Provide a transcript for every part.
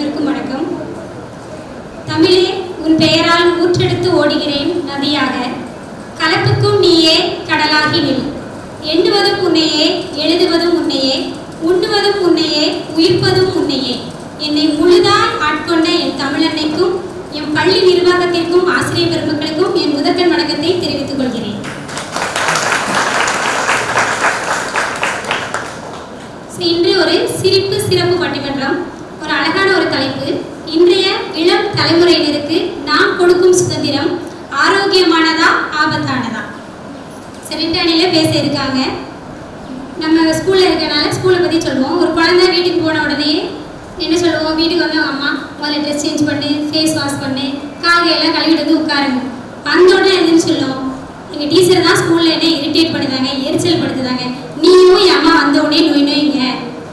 அனைவருக்கும் வணக்கம். தமிழே, உன் பெயரால் ஊற்றெடுத்து ஓடுகிறேன் நதியாக. கலப்புக்கும் நீயே கடலாகி நில். எண்ணுவதும் உன்னையே, எழுதுவதும் உன்னையே, உண்ணுவதும் உன்னையே, உயிர்ப்பதும் உன்னையே. என்னை முழுதாய் ஆட்கொண்ட என் தமிழன்னைக்கும் என் பள்ளி நிர்வாகத்திற்கும் ஆசிரியர் பெருமக்களுக்கும் என் முதற்கண் வணக்கத்தை தெரிவித்துக் கொள்கிறேன். இன்று ஒரு சிறப்பு பட்டிமன்றம். ஒரு அழகான ஒரு தலைப்பு. இன்றைய இளம் தலைமுறையினருக்கு நாம் கொடுக்கும் சுதந்திரம் ஆரோக்கியமானதா ஆபத்தானதா? ரெண்டு அணியில பேச இருக்காங்க. நம்ம ஸ்கூல்ல இருக்கனால ஸ்கூலை பத்தி சொல்லுவோம். ஒரு குழந்தை வீட்டுக்கு போன உடனே என்ன சொல்லுவோம்? வீட்டுக்கு வந்து அம்மா முதல்ல ட்ரெஸ் சேஞ்ச் பண்ணு, ஃபேஸ் வாஷ் பண்ணு, காலையெல்லாம் கழுவிட்டு வந்து உட்காருங்க. வந்த உடனே எதுன்னு சொல்லுவோம்? எங்கள் டீச்சர் தான் ஸ்கூலில் என்ன இரிட்டேட் பண்ணுதாங்க, எரிச்சல் படுத்துதாங்க. நீயும் என் அம்மா வந்த உடனே நோய்ங்க.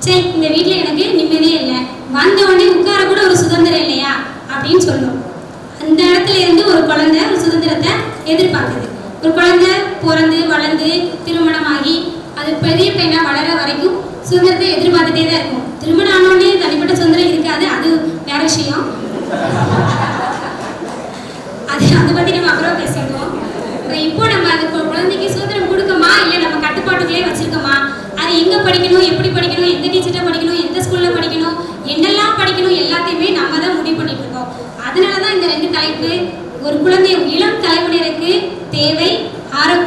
சரி, இந்த வீட்டில் எனக்கு நிம்மதியே இல்லை, வந்த உடனே உட்கார கூட ஒரு சுதந்திரம் இல்லையா அப்படின்னு சொல்லும். அந்த இடத்துல இருந்து ஒரு குழந்தை ஒரு சுதந்திரத்தை எதிர்பார்க்குது. ஒரு குழந்தை பிறந்து வளர்ந்து திருமணமாகி அது பெரிய பையனாக வளர வரைக்கும் சுதந்திரத்தை எதிர்பார்த்துட்டே தான் இருக்கும். திருமணம் ஆனோடனே தனிப்பட்ட சுதந்திரம் இருக்காது, அது வேற விஷயம். அதை பற்றி நம்ம அப்புறம் பேசிடுவோம். இப்போ நம்ம அது குழந்தைக்கு சுதந்திரம் கொடுக்கமா இல்லை நம்ம கட்டுப்பாட்டுக்குள்ளே வச்சிருக்கோமா? அது எங்கே படிக்கணும், எப்படி படிக்கணும், எந்த டீச்சர்கிட்ட படிக்கணும், எந்த ஸ்கூலில் படிக்கணும், என்னெல்லாம் படிக்கணும், எல்லாத்தையுமே நம்ம தான் முடிவு பண்ணிட்டு இருக்கோம். அதனால தான் இந்த ரெண்டு தலைப்பு. ஒரு குழந்தை இளம் தலைமுறையினருக்கு தேவை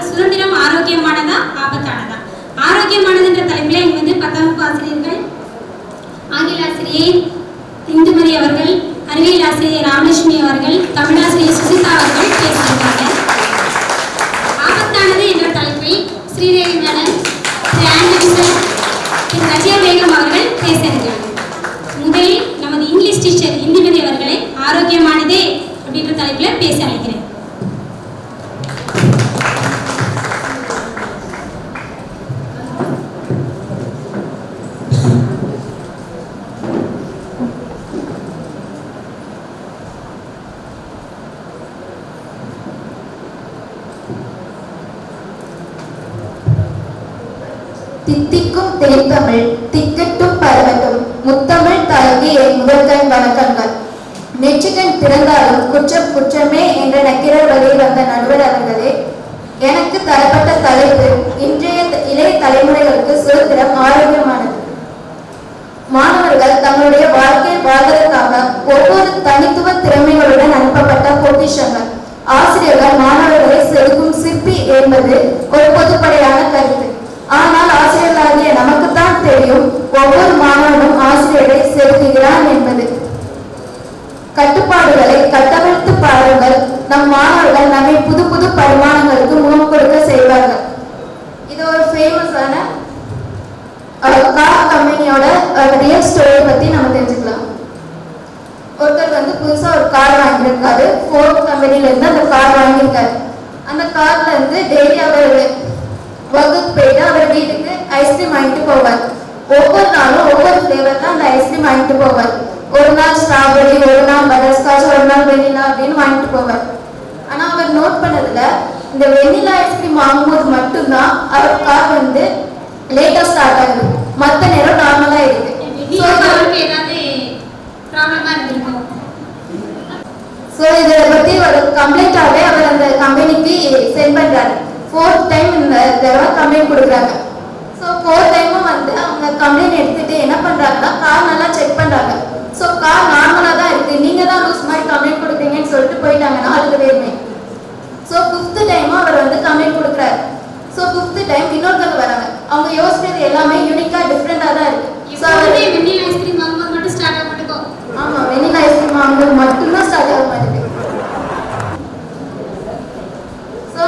சுதந்திரம் ஆரோக்கியமானதா ஆபத்தானதா? ஆரோக்கியமானதுன்ற தலைப்பில் இங்கே வந்து 10ஆம் வகுப்பு ஆசிரியர்கள், ஆங்கில ஆசிரியை இந்துமதி அவர்கள், அறிவியல் ஆசிரியர் ராமலட்சுமி அவர்கள், தமிழாசிரியர் சுசிதா அவர்கள் பேசியிருக்காங்க. ஆபத்தானது என்ற தலைப்பில் ஸ்ரீதேவி மேடம், திரு ஆண்டனிசன், திரு ரஜியா பேகம் அவர்கள் பேச இருக்கிறாங்க. முதலில் நமது இங்கிலீஷ் டீச்சர் இந்துமதி அவர்களை ஆரோக்கியமானதே அப்படின்ற தலைப்பில் பேச அழைக்கிறேன். தித்திக்கும் தேன்தமிழ் திக்கட்டும் பரவட்டும் முத்தமிழ் தாய்க்கு என் முதற்கண் வணக்கங்கள். நெற்றிக்கண் திறந்தாலும் குற்றம் குற்றமே என்ற நக்கீரர் வழியில் வந்த நடுவர் அவர்களே, எனக்கு தரப்பட்ட தலைப்பு இன்றைய இளைய தலைமுறைகளுக்கு சுதந்திரம் ஆரோக்கியமானது. மாணவர்கள் தங்களுடைய வாழ்க்கையை வாழ்வதற்காக ஒவ்வொரு தனித்துவ திறமைகளுடன் அனுப்பப்பட்ட பொக்கிஷங்கள். ஆசிரியர்கள் மாணவர்களை செதுக்கும் சிற்பி என்பது ஒரு பொதுப்படையான கருத்து. ஆனால் ஆசிரியர்களாகிய நமக்குத்தான் தெரியும் ஒவ்வொரு மாணவனும் ஆசிரியரை செலுத்துகிறான் என்பது. கட்டுப்பாடுகளை கட்டமைத்து பாருங்கள். நம் மாணவர்கள் நம்மை புது புது பரிமாணங்களுக்கு முகம் கொடுக்க செய்வார்கள். இது ஒரு ஃபேமஸான கார் கம்பெனியோட ரியல் ஸ்டோரி பத்தி நம்ம தெரிஞ்சுக்கலாம். ஒருத்தர் வந்து புதுசா ஒரு கார் வாங்கியிருக்காரு. ஃபோர்ட் கம்பெனில இருந்து அந்த கார் வாங்கியிருக்காரு. அந்த கார்ல இருந்து டெய்லி அவர் வகுப்பு போயிட்டு அவர் வீட்டுக்கு ஐஸ்கிரீம் வாங்கிட்டு போவார். ஒவ்வொரு நாளும் ஒவ்வொரு ஃப்ளேவர் தான் அந்த ஐஸ்கிரீம் வாங்கிட்டு போவார். ஒரு நாள் ஸ்ட்ராபெரி, ஒரு நாள் பட்டர்ஸ்காட்ச், ஒரு நாள் வெண்ணிலா அப்படின்னு வாங்கிட்டு போவார். ஆனா அவர் நோட் பண்ணதுல இந்த வெண்ணிலா ஐஸ்கிரீம் வாங்கும்போது மட்டும்தான் அவர் கார் வந்து லேட்டா ஸ்டார்ட் ஆகுது. மற்ற நேரம் நார்மலா இருக்கு. ஸோ இதை பத்தி ஒரு கம்ப்ளைண்டாவே அவர் அந்த கம்பெனிக்கு சென்ட் பண்றாரு. 4th டைம் இந்த தடவை கம்ப்ளைண்ட் கொடுக்குறாங்க. ஸோ 4th டைமும் வந்து அவங்க கம்ப்ளைண்ட் எடுத்துட்டு என்ன பண்றாங்கன்னா கார் நல்லா செக் பண்றாங்க. ஸோ கார் நார்மலா தான் இருக்கு, நீங்க தான் லூஸ் மாதிரி கம்ப்ளைண்ட் கொடுக்குறீங்கன்னு சொல்லிட்டு போயிட்டாங்கன்னா அதுக்கு வேணுமே. ஸோ 5th டைமும் அவர் வந்து கம்ப்ளைண்ட் கொடுக்குறாரு. ஸோ 5th டைம் இன்னொருத்தவங்க வராங்க. அவங்க யோசிக்கிறது எல்லாமே யூனிக்கா டிஃப்ரெண்டா தான் இருக்கு. ஸோ வெண்ணிலா ஐஸ்கிரீம் வாங்கும்போது மட்டும் ஸ்டார்ட் ஆக மாட்டேங்கும். ஆமா, வெண்ணிலா ஐஸ்கிரீம் வாங்கும்போது மட்டும்தான் ஸ்டார்ட் ஆக மாட்டேங்குது.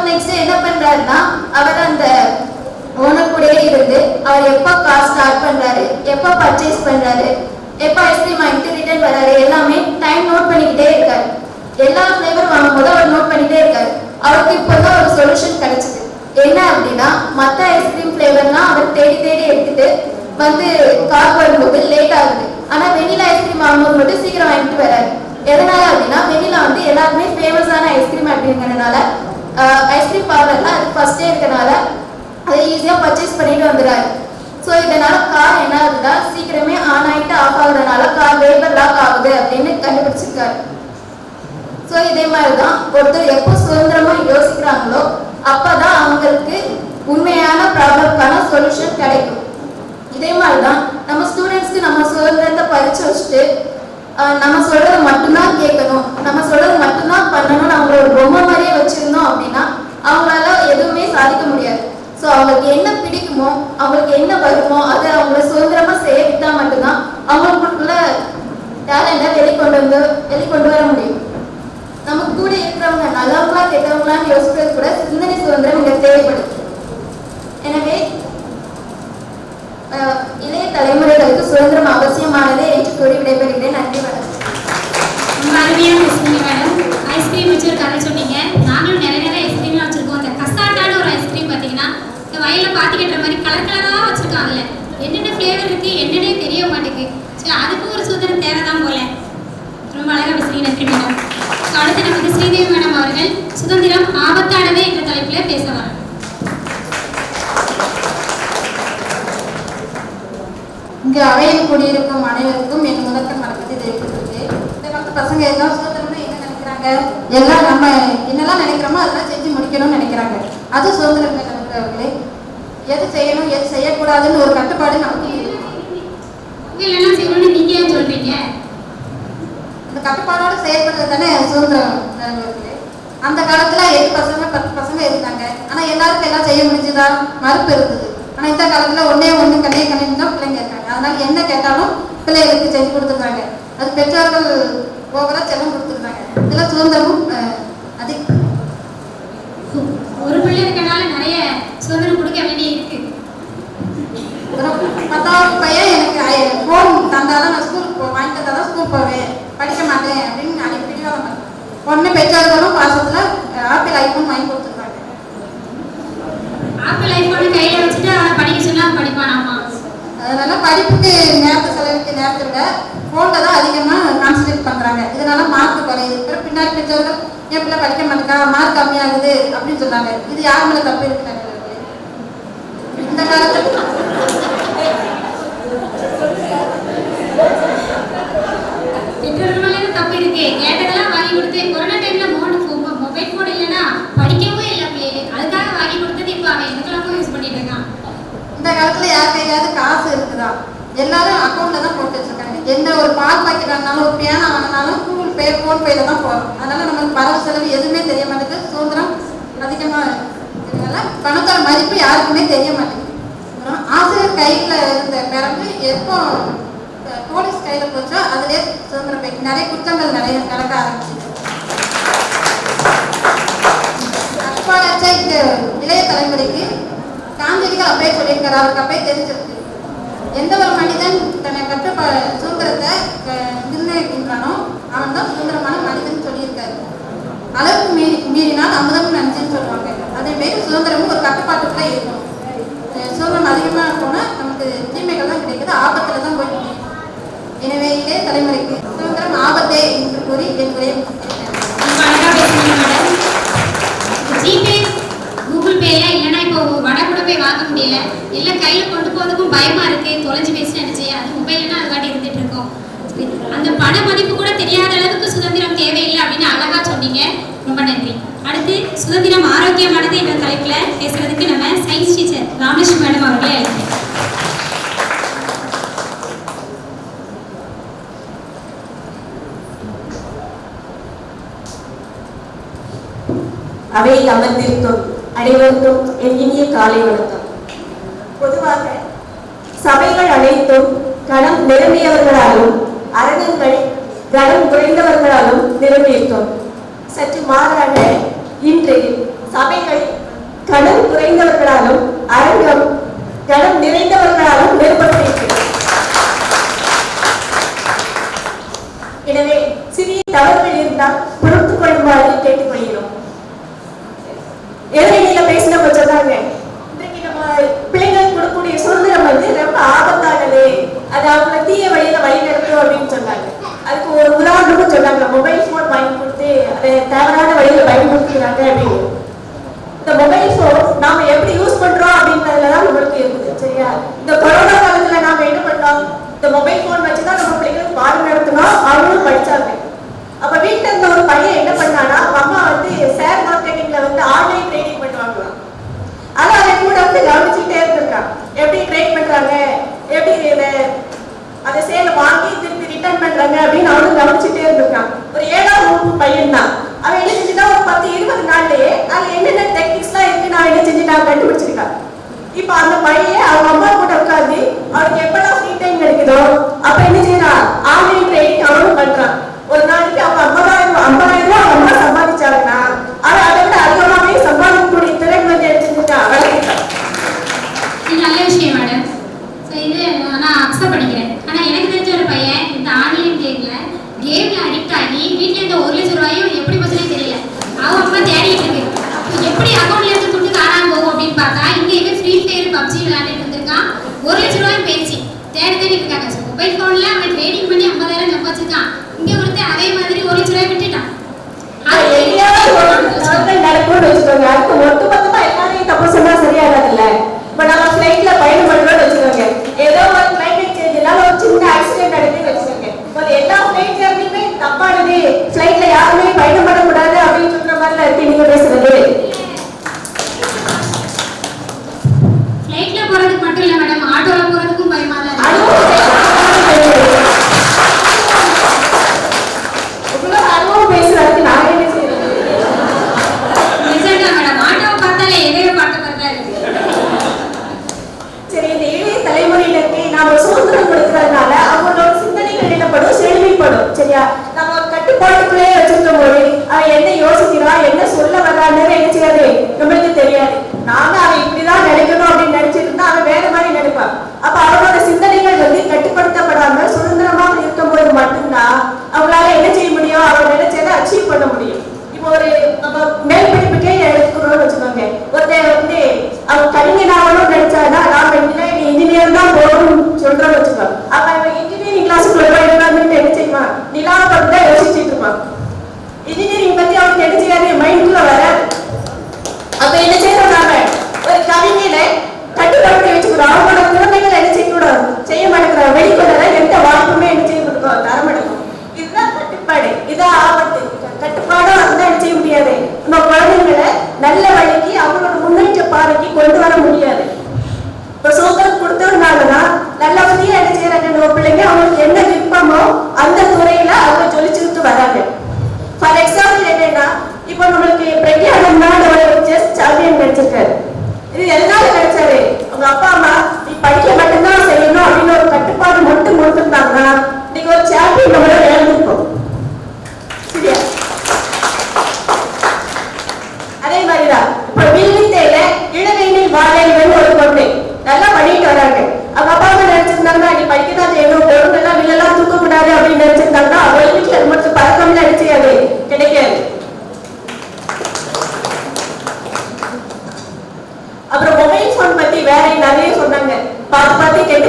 நெக்ஸ்ட் என்ன பண்றாருன்னா அவர் அந்த ஓனர் கூடயே இருந்து அவர் எப்போ கார் ஸ்டார்ட் பண்றாரு, எப்போ பர்ச்சேஸ் பண்றாரு, எப்போ ஐஸ்கிரீம் வாங்கிட்டு ரிட்டர்ன் வராரு, எல்லாமே டைம் நோட் பண்ணிக்கிட்டே இருக்காரு. எல்லா ஃப்ளேவர் வாங்கும்போது அவர் நோட் பண்ணிட்டே இருக்காரு. அவருக்கு இப்போதான் ஒரு சொல்யூஷன் கிடைச்சது. என்ன அப்படின்னா மற்ற ஐஸ்கிரீம் ஃப்ளேவர்லாம் அவர் தேடி தேடி எடுத்துட்டு வந்து கார் வரும்போது லேட் ஆகுது. ஆனா வெண்ணிலா ஐஸ்கிரீம் வாங்கும்போது மட்டும் சீக்கிரம் வாங்கிட்டு வராரு. எதனால அப்படின்னா வெண்ணிலா வந்து எல்லாருமே ஃபேமஸான ஐஸ்கிரீம் அப்படிங்கிறதுனால ஐஸ்கிரீம் பார்லர்ல அது ஃபர்ஸ்டே இருக்கனால அதை ஈஸியாக பர்ச்சேஸ் பண்ணிட்டு வந்துடுறாரு. ஸோ இதனால கார் என்ன ஆகுதுன்னா சீக்கிரமே ஆன் ஆகிட்டு ஆஃப் ஆகுறதுனால கார் வேப்பர் லாக் ஆகுது கண்டுபிடிச்சிருக்காரு. ஸோ இதே மாதிரி தான் ஒருத்தர் எப்போ சுதந்திரமாக யோசிக்கிறாங்களோ அப்போ தான் அவங்களுக்கு உண்மையான ப்ராப்ளம்க்கான சொல்யூஷன் கிடைக்கும். இதே மாதிரி தான் நம்ம ஸ்டூடெண்ட்ஸ்க்கு நம்ம சுதந்திரத்தை பறிச்சு வச்சுட்டு நம்ம சொல்றது மட்டும்தான் கேட்கணும், நம்ம சொல்றது மட்டும்தான் பண்ணணும்னு அவங்கள ஒரு பொம்மை மாதிரியே வச்சிருந்தோம் அப்படின்னா அவங்களால எதுவுமே சாதிக்க முடியாது. ஸோ அவங்களுக்கு என்ன பிடிக்குமோ அவங்களுக்கு என்ன வருமோ அதை அவங்கள சுதந்திரமா செய்ய விட்டா மட்டும்தான் அவங்களுக்குள்ள டேலண்ட்டை வெளிக்கொண்டு வர முடியும். நமக்கு கூட இருக்கிறவங்க நல்லவங்களா கெட்டவங்களான்னு யோசிக்கிறது கூட சிந்தனை சுதந்திரம் இங்க தேவைப்படுது. எனவே இளைய தலைமுறைகளுக்கு சுதந்திரம் அவசியமானதே என்று கூறி விடைபெறுகிறேன். நன்றி. ரொம்ப அருமையாக பேசுறீங்க மேடம். ஐஸ்கிரீம் வச்சு ஒரு கதை சொன்னீங்க. நாங்களும் நிறைய ஐஸ்கிரீம்லாம் வச்சிருக்கோம். இந்த கசாட்டான ஒரு ஐஸ்கிரீம் பார்த்தீங்கன்னா இந்த வயல்ல பாத்தி கட்டுற மாதிரி கலர் கலராக வச்சிருக்காங்கல்ல, என்னென்ன ஃப்ளேவர் இருக்கு என்னன்னே தெரிய மாட்டேங்குது. சரி, அதுக்கும் ஒரு சுதந்திரம் தேவைதான் போல. ரொம்ப அழகாக பேசுறீங்க. நன்றி மேடம். அடுத்து நமக்கு ஸ்ரீதேவி மேடம் அவர்கள் சுதந்திரம் ஆபத்தானதே என்ற தலைப்பில் பேச வர. இங்கே அவையில் கூடியிருக்கும் அனைவருக்கும் என் முதற்கண் வணக்கத்தை தெரிவித்துள்ளது. இந்த காலத்து பசங்க எல்லாம் சுதந்திரம்னு என்ன நினைக்கிறாங்க, எல்லாம் நம்ம என்னெல்லாம் நினைக்கிறோமோ அதெல்லாம் செஞ்சு முடிக்கணும்னு நினைக்கிறாங்க. அது சுதந்திரம் நினைக்கிறவர்களே. எது செய்யணும் எது செய்யக்கூடாதுன்னு ஒரு கட்டுப்பாடு நமக்கு இல்லைன்னா செய்யணும்னு நீங்க ஏன் சொல்றீங்க? அந்த கட்டுப்பாடோடு செயல்படுறது தானே சுதந்திரம் நினைக்கிறவர்களே. அந்த காலத்துல 8 பசங்க 10 பசங்க இருந்தாங்க. ஆனா எல்லாருக்கும் எல்லாம் செய்ய முடிஞ்சுதா? மறுப்பு இருந்தது. ஆனா இந்த காலத்துல ஒன்னே ஒண்ணு கண்ணையே கண்ணின்னு தான் பிள்ளைங்க இருக்காங்க. அதனால என்ன கேட்டாலும் பிள்ளைகளுக்கு செஞ்சு கொடுத்துருக்காங்க. அது பெற்றோர்கள் ஓவரா செல்லம் கொடுத்துருக்காங்க. இதெல்லாம் சுதந்திரமும் அதிகம். ஒரு பிள்ளை இருக்கனால நிறைய சுதந்திரம் கொடுக்க வேண்டிய இருக்கு. ஒரு 10வது பையன் எனக்கு ஃபோன் தந்தாதான் நான் ஸ்கூலுக்கு வாங்கி தந்தாதான் ஸ்கூல் போவேன், படிக்க மாட்டேன் அப்படின்னு அன்னைக்கு பிடிவாதம் பண்ணேன். உடனே பெற்றோர்களும் பாசத்துல ஆப்பிள் ஐபோன் வாங்கி கொடுத்துருக்காங்க. ஆப்பிள் ஐபோன் கையில வச்சுட்டு அவனை படிக்க சொன்னா படிப்பானாமா? அதனால படிப்புக்கு நேரத்தை செலவிக்க நேரத்தை விட ஃபோன்ல தான் அதிகமாக கான்சன்ட்ரேட் பண்றாங்க. இதனால மார்க் குறையுது. பின்னாடி பெற்றவர்கள் என் பிள்ளை படிக்க மாட்டேக்கா, மார்க் கம்மியாகுது அப்படின்னு சொன்னாங்க. இது யார் மேல தப்பு இருக்குன்னு இந்த காலத்துல பெற்றோர்கள் மேலே தப்பு இருக்கு. கேட்டதெல்லாம் வாங்கி கொடுத்து கொரோனா டைம்ல மொபைல் போன் இல்லைன்னா படிக்கவும் இல்லை பிள்ளைகள். அதுக்காக வாங்கி கொடுத்தது இப்போ அவன் எதுக்கெல்லாம் யூஸ் பண்ணிட்டு இருக்கான். இந்த காலத்துல யார் கையாவது காசு இருக்குதா? எல்லாரும் அக்கௌண்ட்ல தான் போட்டு வச்சிருக்காங்க. எந்த ஒரு பால் பாக்கெட் வாங்கினாலும் ஒரு பேனா வாங்கினாலும் கூகுள் பே போன்பேல தான் போறோம். அதனால நமக்கு வரவு செலவு எதுவுமே தெரிய மாட்டேங்குது. சுதந்திரம் அதிகமா இருக்கிறதுனால பணத்தோட மதிப்பு யாருக்குமே தெரிய மாட்டேங்குது. ஆசிரியர் கையில இருந்த பிறகு எப்போ போலீஸ் கையில போச்சோ அதுலேயே சுதந்திரம் போய் நிறைய குற்றங்கள் நிறைய நடக்க ஆரம்பிச்சு. அப்பாடாச்சா இந்த இளைய தலைமுறைக்கு காந்திஜிகள் அப்படியே சொல்லியிருக்காரு. அவருக்கு அப்படியே தெரிஞ்சிருக்கு. எந்த ஒரு மனிதன் தன்னை சுதந்திரத்தை நிர்ணயிக்கின்றானோ அவன் தான் சுதந்திரமான மனிதன் சொல்லியிருக்காரு. அளவுக்கு மீறினால் அமுதம் நினைச்சுன்னு சொல்லுவாங்க. அதே மாரி சுதந்திரமும் ஒரு கட்டுப்பாட்டுக்குள்ள இருக்கும். சுதந்திரம் அதிகமாக போனால் நமக்கு தீமைகள் தான் கிடைக்குது, ஆபத்துல தான் போய் முடியும். எனவே இளைய தலைமுறைக்கு சுதந்திரம் ஆபத்தே என்று கூறி என் உரையை ஜிபே கூகுள் பேல இல்லைன்னா இப்போ வடை கூட போய் வாங்க முடியல, எல்லாம் கையில் கொண்டு போகிறதுக்கும் பயமா இருக்கு. தொலைஞ்சு பேசி நினைச்சு அது மொபைல்னா அதுக்காட்டி இருந்துட்டு இருக்கோம். அந்த பண மதிப்பு கூட தெரியாத அளவுக்கு சுதந்திரம் தேவையில்லை அப்படின்னு அழகா சொன்னீங்க. ரொம்ப நன்றி. அடுத்து சுதந்திரம் ஆரோக்கியமானது என்ற தலைப்புல பேசுறதுக்கு நம்ம சயின்ஸ் டீச்சர் ராமலட்சுமி மேடம் அவர்களே அழைக்கிறேன். அவையில் அமர்ந்திருக்கும் அனைவருக்கும் என் இனிய காலை வணக்கம். பொதுவாக சபைகள் அனைத்தும் கணம் நிரம்பியவர்களாலும் அரங்கங்கள் கனம் குறைந்தவர்களாலும் நிரம்பியிருக்கும். சற்று மாறாக இன்று சபைகள் கனம் குறைந்தவர்களாலும் அரங்கம் கனம் நிறைந்தவர்களாலும் நிரப்பப்பட்டிருக்கிறது. எனவே சிறிய தவறுகள் இருந்தால் பொறுத்துக் கொள்ளுமாறு கேட்டுக்கொள்கிறோம். எதிரில பேசின கொஞ்சம் தாங்க. இன்றைக்கு நம்ம பிள்ளைகள் கொடுக்கக்கூடிய சுதந்திரம் ரொம்ப ஆபத்தானது, அது அவங்களை தீய வழியில வழி நடத்தும் அப்படின்னு சொன்னாங்க. அதுக்கு ஒரு உதாரணமும் சொன்னாங்க. மொபைல் போன் வாங்கி கொடுத்து அதை தவறான வழியில பயன்படுத்துகிறாங்க அப்படின்னு. இந்த மொபைல் போன் நாம எப்படி யூஸ் பண்றோம் அப்படின்றதுலதான் நம்மளுக்கு இருக்குது. சரியா? இந்த கொரோனா காலத்துல நாம என்ன பண்ணோம்? இந்த மொபைல் போன் வச்சுதான் நம்ம பிள்ளைகளுக்கு பாடம் நடத்தினோம், அவங்களும் படிச்சாங்க. கேம்ல அடிக்ட் ஆகி வீட்டுல இருந்த 1 லட்சம் ரூபாயும் எப்படி போச்சுன்னே தெரியல. அவன் அம்மா தேடிட்டு இருக்கு எப்படி அக்கௌண்ட்ல இருந்து துட்டு காணாம போகும் அப்படின்னு பார்த்தா இங்க இவன் ஃப்ரீ ஃபயர் பப்ஜி விளையாண்டுட்டு இருந்திருக்கான். 1 லட்சம் ரூபாயும் போயிடுச்சு. தேடி இருக்காங்க. மொபைல் போன்ல அவன் ட்ரேடிங் பண்ணி 50,000 சம்பாதிச்சிருக்கான். இங்க ஒருத்தர் அதே மாதிரி 1 லட்சம் ரூபாய் விட்டுட்டான். நடக்கும்னு வச்சுக்கோங்க. அதுக்கு ஒட்டுமொத்தமா எல்லாரையும் தப்பு சொன்னா சரியாகாதுல்ல. இப்ப நம்ம ஃபிளைட்ல பயணம் பண்றோம்னு வச்சுக்கோங்க. ஏதோ ஒரு கிளைமேட் சேஞ்ச்னால ஒரு சின்ன ஆக்சிடென்ட் நடக்குதுன்னு வச்சுக்கோங்க. எல்லா ஃபிளைட் ஜர்னியுமே தப்பானது, ஃபிளைட்ல யாருமே பயணம் பண்ணக்கூடாது அப்படின்னு சொல்ற மாதிரிலாம் இருக்கு நீங்க பேசுறது. ஃபிளைட்ல போறதுக்கு மட்டும் இல்ல மேடம், ஆட்டோல போறதுக்கும் பயமா தான் இருக்கு. அனுபவம் பேசுறதுக்கு நான் என்ன செய்யறது? நிஜம்டா மேடம், ஆட்டோவை பார்த்தாலே எதையோ பார்த்த மாதிரி தான் இருக்கு. சரி, இந்த இளைய தலைமுறையினருக்கு நாம சுதந்திரம் கொடுக்கறதுனால அவங்களோட சிந்தனைகள் என்னப்படும், செழுமைப்படும். சரியா? நம்ம கட்டுப்பாட்டுக்குள்ளே வச்சிருக்கும் போது அவன் என்ன யோசிக்கிறான், என்ன சொல்ல வர்றான்னு என்ன செய்யாது, நம்மளுக்கு தெரியாது. நாம அவன் இப்படிதான் நினைக்கணும் அப்படின்னு நினைச்சிட்டு இருந்தா அவன் வேற மாதிரி நினைப்பான். அப்ப அவனோட சிந்தனைகள் கட்டுப்படுத்தப்படாம சுதந்திரமா இருக்கும்போது மட்டும்தான் அவங்களால என்ன செய்ய முடியும், அவன் நினைச்சதை அச்சீவ் பண்ண முடியும். இப்போ ஒரு நம்ம மேல் படிப்புக்கே எடுத்துக்கணும்னு வச்சுக்கோங்க. ஒருத்தர் அவன் கவிஞனாகணும்னு நினைச்சானா நாம இன்ஜினியர் தான் போகணும்னு சொல்றோம்னு வச்சுக்கோ. அப்ப அவன் இன்ஜினியரிங் கிளாஸுக்குள்ள போய் உட்கார்ந்துட்டு என்ன செய்வான், நிலாவை பத்தி தான் யோசிச்சுட்டு இருப்பான். இன்ஜினியரிங் பத்தி அவனுக்கு என்ன செய்யாது, மைண்டுக்குள்ள வராது. அப்ப என்ன செய்யறோம், நாம ஒரு கவிஞனை கட்டுப்படுத்தி வச்சுக்கிறோம். அவங்களோட திறமைகளை என்ன செய்யக்கூடாது, செய்ய மாட்டேங்கிறோம். வெளிக்கொள்ள எந்த வாய்ப்புமே என்ன செய்ய கொடுக்கும், தர மாட்டேங்கும். இதுதான் கட்டுப்பாடு, இதான் ஆபத்து. கட்டுப்பாடும் அதுதான் என்ன செய்ய முடியாது. நம்ம குழந்தைங்களை நல்ல வழிக்கு அவங்களோட முன்னேற்ற பாதைக்கு கொண்டு வர முடியாது. இப்ப சுதந்திரம் கொடுத்ததுனாலதான் நல்லபடியா என்ன செய்யறாங்க நம்ம பிள்ளைங்க, அவங்களுக்கு என்ன விருப்பமோ அந்த துறையில அவங்க சொல்லிச்சுட்டு வராங்க. ஃபார் எக்ஸாம்பிள் என்னன்னா, இப்ப நம்மளுக்கு பிரக்யானந்தா செஸ் சாம்பியன் கிடைச்சிருக்காரு. இது எதனால கிடைச்சாரு, அவங்க அப்பா அம்மா நீ படிக்க மட்டும்தான் செய்யணும் அப்படின்னு ஒரு கட்டுப்பாடு மட்டும் கொடுத்துருந்தாங்கன்னா இன்னைக்கு ஒரு சாம்பியன் நம்மள இழந்திருப்போம். சரியா? அதே மாதிரிதான் இப்ப வில்வித்தையில இளவேனில் வாழைவன் ஒரு பொண்ணு நல்லா பண்ணிட்டு வராங்க. அவங்க அப்பா அம்மா நினைச்சிருந்தாங்கன்னா நீ படிக்கதான் செய்யணும், பொருளெல்லாம் வில்லெல்லாம் தூக்கக்கூடாது அப்படின்னு நினைச்சிருந்தாங்கன்னா அவங்க வீட்டுல மட்டும் பழக்கம் நினைச்சாது கிடைக்காது. அப்புறம் மொபைல் போன் பத்தி வேற நிறைய சொன்னாங்க. பார்த்து கெட்டு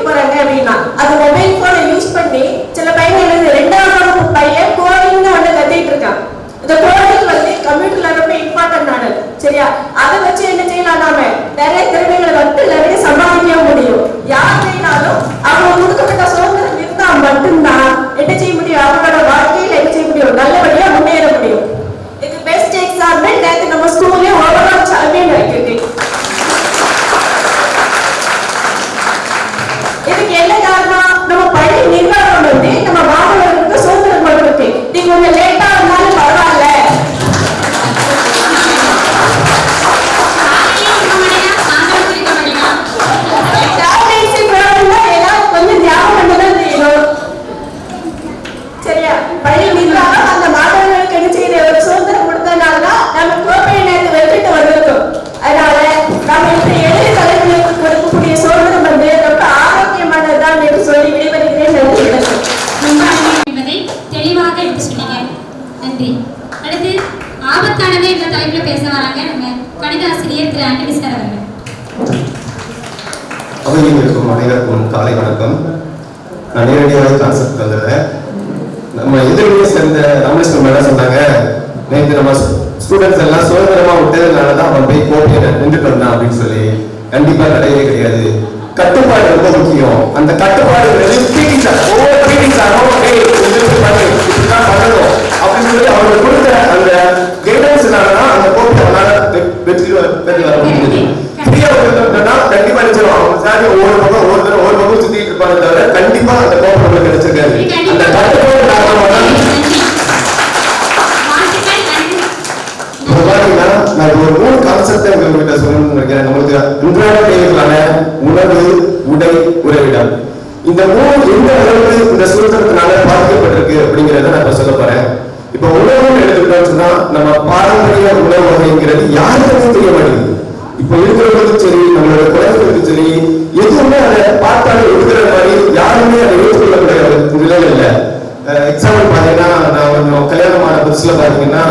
போறாங்க அப்படின்னா அந்த மொபைல் போனை யூஸ் பண்ணி சில பையன் 2ஆம் வகுப்பு பையன் கோடிங்னு ஒண்ணு கத்திட்டு இருக்கான். இந்த கோடிங் கம்ப்யூட்டர்ல ரொம்ப இம்பார்ட்டன்ட் ஆனது. சரியா? அதை வச்சு என்ன செய்யலாம், நாம நிறைய திறமைகளை நிறைய சம்பாதிக்க முடியும். யாருனாலும் அவங்க கொடுக்கப்பட்ட சுதந்திரம் இருந்தா மட்டும்தான் என்ன செய்ய முடியும், அவங்களோட வாழ்க்கையில என்ன செய்ய முடியும், நல்லபடியா முன்னேற முடியும். இது பெஸ்ட் எக்ஸாம்பிள் நேத்து நம்ம ஸ்கூல்ல ஓவரால் சாம்பியன் ஆயிருக்கு. இதுக்கு என்ன காரணம், நம்ம பள்ளி நிர்வாகம் நம்ம மாணவர்களுக்கு சுதந்திரம் கொடுத்துருக்கு. நீங்க கொஞ்சம் லேட்டா இருந்தாலும் பரவாயில்ல, கொஞ்சம் தியாகம் பண்ணதான் செய்யணும். சரியா? பள்ளி நிர்வாகம் அந்த மாணவர்களுக்கு என்ன செய்யுது, ஒரு சுதந்திரம் கொடுத்ததுனாலதான் நம்ம கோப்பையை நேரத்தை வெற்றிட்டு வந்திருக்கோம். அதனால நம்ம இப்ப எளிய தலைவர்களுக்கு கொடுக்கக்கூடிய சுதந்திரம் ரொம்ப ஆரோக்கியமானதுதான் என்று சொல்லி விடைபெறுகிறேன். நன்றி என்பதை தெளிவாக எடுத்து சொன்னீங்க. நன்றி. அடுத்து ஆபத்தானது என்ற தலைப்புல பேச வராங்க நம்ம கணித ஆசிரியர் திரு ஆண்டனி சார் அவர்கள். அவையில் இருக்கும் அனைவருக்கும் காலை வணக்கம். நான் நேரடியாக கான்செப்ட் வந்துடுறேன். நம்ம எதிர்மையை சேர்ந்த ராமேஸ்வரம் என்ன சொன்னாங்க, நேற்று நம்ம ஸ்டூடெண்ட்ஸ் எல்லாம் சுதந்திரமா விட்டதுனாலதான் அவன் போய் கோப்பையை நின்றுட்டு வந்தான் அப்படின்னு சொல்லி. கண்டிப்பா கிடையவே கிடையாது. கட்டுப்பாடு ரொம்ப முக்கியம். அந்த கட்டுப்பாடு ஒவ்வொரு பண்ணணும் அப்படின்னு சொல்லி அவங்களுக்கு கொடுத்த அந்த கைடன்ஸ்னாலதான் அந்த கோப்பை அவனால வெற்றி வர முடியுது. கண்டிப்பா நினைச்சிடும் அவங்க சாரி ஒவ்வொரு பக்கம் சுத்திட்டு இருப்பாங்க தவிர கண்டிப்பா அந்த கோப்பை நம்மளுக்கு கிடைச்சிருக்காது. அந்த கட்டுப்பாடு நான் ஒரு 3 கான்செப்ட் உங்ககிட்ட சொல்லணும்னு நினைக்கிறேன். நம்மளுக்கு அன்றாட தேவைகளான உணவு, உடை, உறைவிடம், இந்த 3 எந்த அளவுக்கு இந்த சுதந்திரத்தினால பாதிக்கப்பட்டிருக்கு அப்படிங்கிறத நான் இப்ப சொல்ல போறேன். இப்ப உணவுன்னு எடுத்துக்கிட்டோம்னு சொன்னா நம்ம பாரம்பரிய உணவு வகைங்கிறது யாருக்குமே தெரிய மாட்டேங்குது. இப்ப இருக்கிறவங்களுக்கும் சரி, நம்மளோட குழந்தைகளுக்கும் சரி, எதுவுமே அதை பார்த்தாலும் எடுக்கிற மாதிரி யாருமே அதை ஏற்றுக்கொள்ளக்கூடிய நிலையில இல்லை. எக்ஸாம்பிள் பார்த்தீங்கன்னா நான் கொஞ்சம் கல்யாணமான புதுசில் பார்த்தீங்கன்னா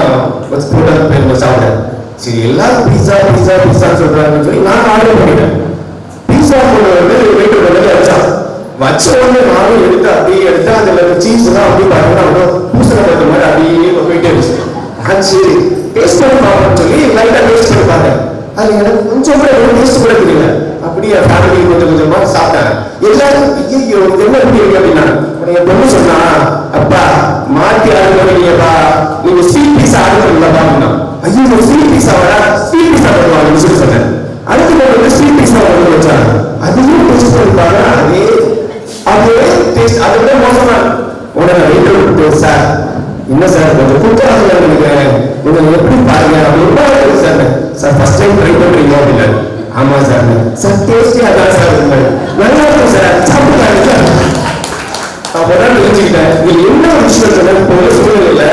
போட்டது போய் சாப்பிட்டேன். சரி எல்லாரும் பீஸா பீஸா பீஸான்னு சொல்றாங்கன்னு சொல்லி நான் ஆர்டர் பண்ணிட்டேன். பீஸா கொண்டு வந்து வீட்டு வந்து வச்ச உடனே நானும் எடுத்து அப்படியே எடுத்து அதுல சீஸ் தான் அப்படியே பார்த்தீங்கன்னா பூசணை பட்ட மாதிரி அப்படியே போயிட்டே இருந்துச்சு. சரி டேஸ்ட் பண்ணி பார்ப்போம்னு சொல்லி லைட்டா டேஸ்ட் பண்ணி பார்த்தேன். அது எனக்கு கொஞ்சம் கூட டேஸ்ட் கூட தெரியல. அப்படியே ஃபேமிலி கொஞ்சம் கொஞ்சமா சாப்பிட்டாங்க. எல்லாரும் ஐயோ என்ன இருக்கு அப்படின்னா என் பொண்ணு சொன்னா, அப்பா மாத்தி ஆர்டர் பண்ணிங்கப்பா, நீங்க ஸ்வீட் பீஸா ஆர்டர் பண்ணலப்பா அப்படின்னா. ஐயோ ஸ்வீட் பீஸாவா, ஸ்வீட் பீஸா பண்ணுவாங்கன்னு சொல்லி சொன்னேன். அடுத்து வந்து ஸ்வீட் பீஸா வந்து வச்சாங்க. அதையும் டேஸ்ட் பண்ணிப்பாங்க. அதே டேஸ்ட் அதை விட மோசமா உடனே வெயிட் சார் என்ன சார் கொஞ்சம் குற்றால நினைக்கிறேன், கொஞ்சம் எப்படி பாருங்க அப்படின்னு sir. Sir first time try பண்றீங்க அப்படின்னா. ஆமா சார். சார் டேஸ்டே அதான் சார் நல்லா இருக்கும் சார், சாப்பிடுறாங்க சார். அப்பதான் தெரிஞ்சுக்கிட்டேன் நீங்க என்ன ஒரு விஷயம் சொன்ன போல சூழ்நிலை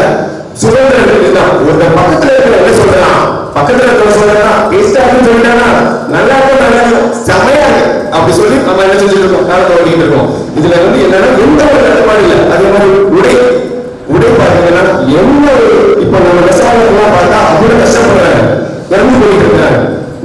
சுதந்திரம் இருக்குதான். ஒரு பக்கத்துல இருக்கிற என்ன சொல்றான், பக்கத்துல இருக்கிற சொல்றான் டேஸ்டா இருக்குன்னு சொல்லிட்டானா நல்லா இருக்கும் நல்லா இருக்கும் செமையா இருக்கு அப்படி சொல்லி நம்ம என்ன செஞ்சுட்டு இருக்கோம், காலத்தை ஓட்டிட்டு இருக்கோம். இதுல வந்து என்னன்னா எந்த ஒரு கட்டுப்பாடு இல்லை. அதே மாதிரி உடை பாத்தீங்கன்னா என்ன இப்ப நம்ம விவசாயம்லாம் பார்த்தா அவ்வளவு கஷ்டப்படுறாங்க, இறந்து போயிட்டு இருக்காங்க.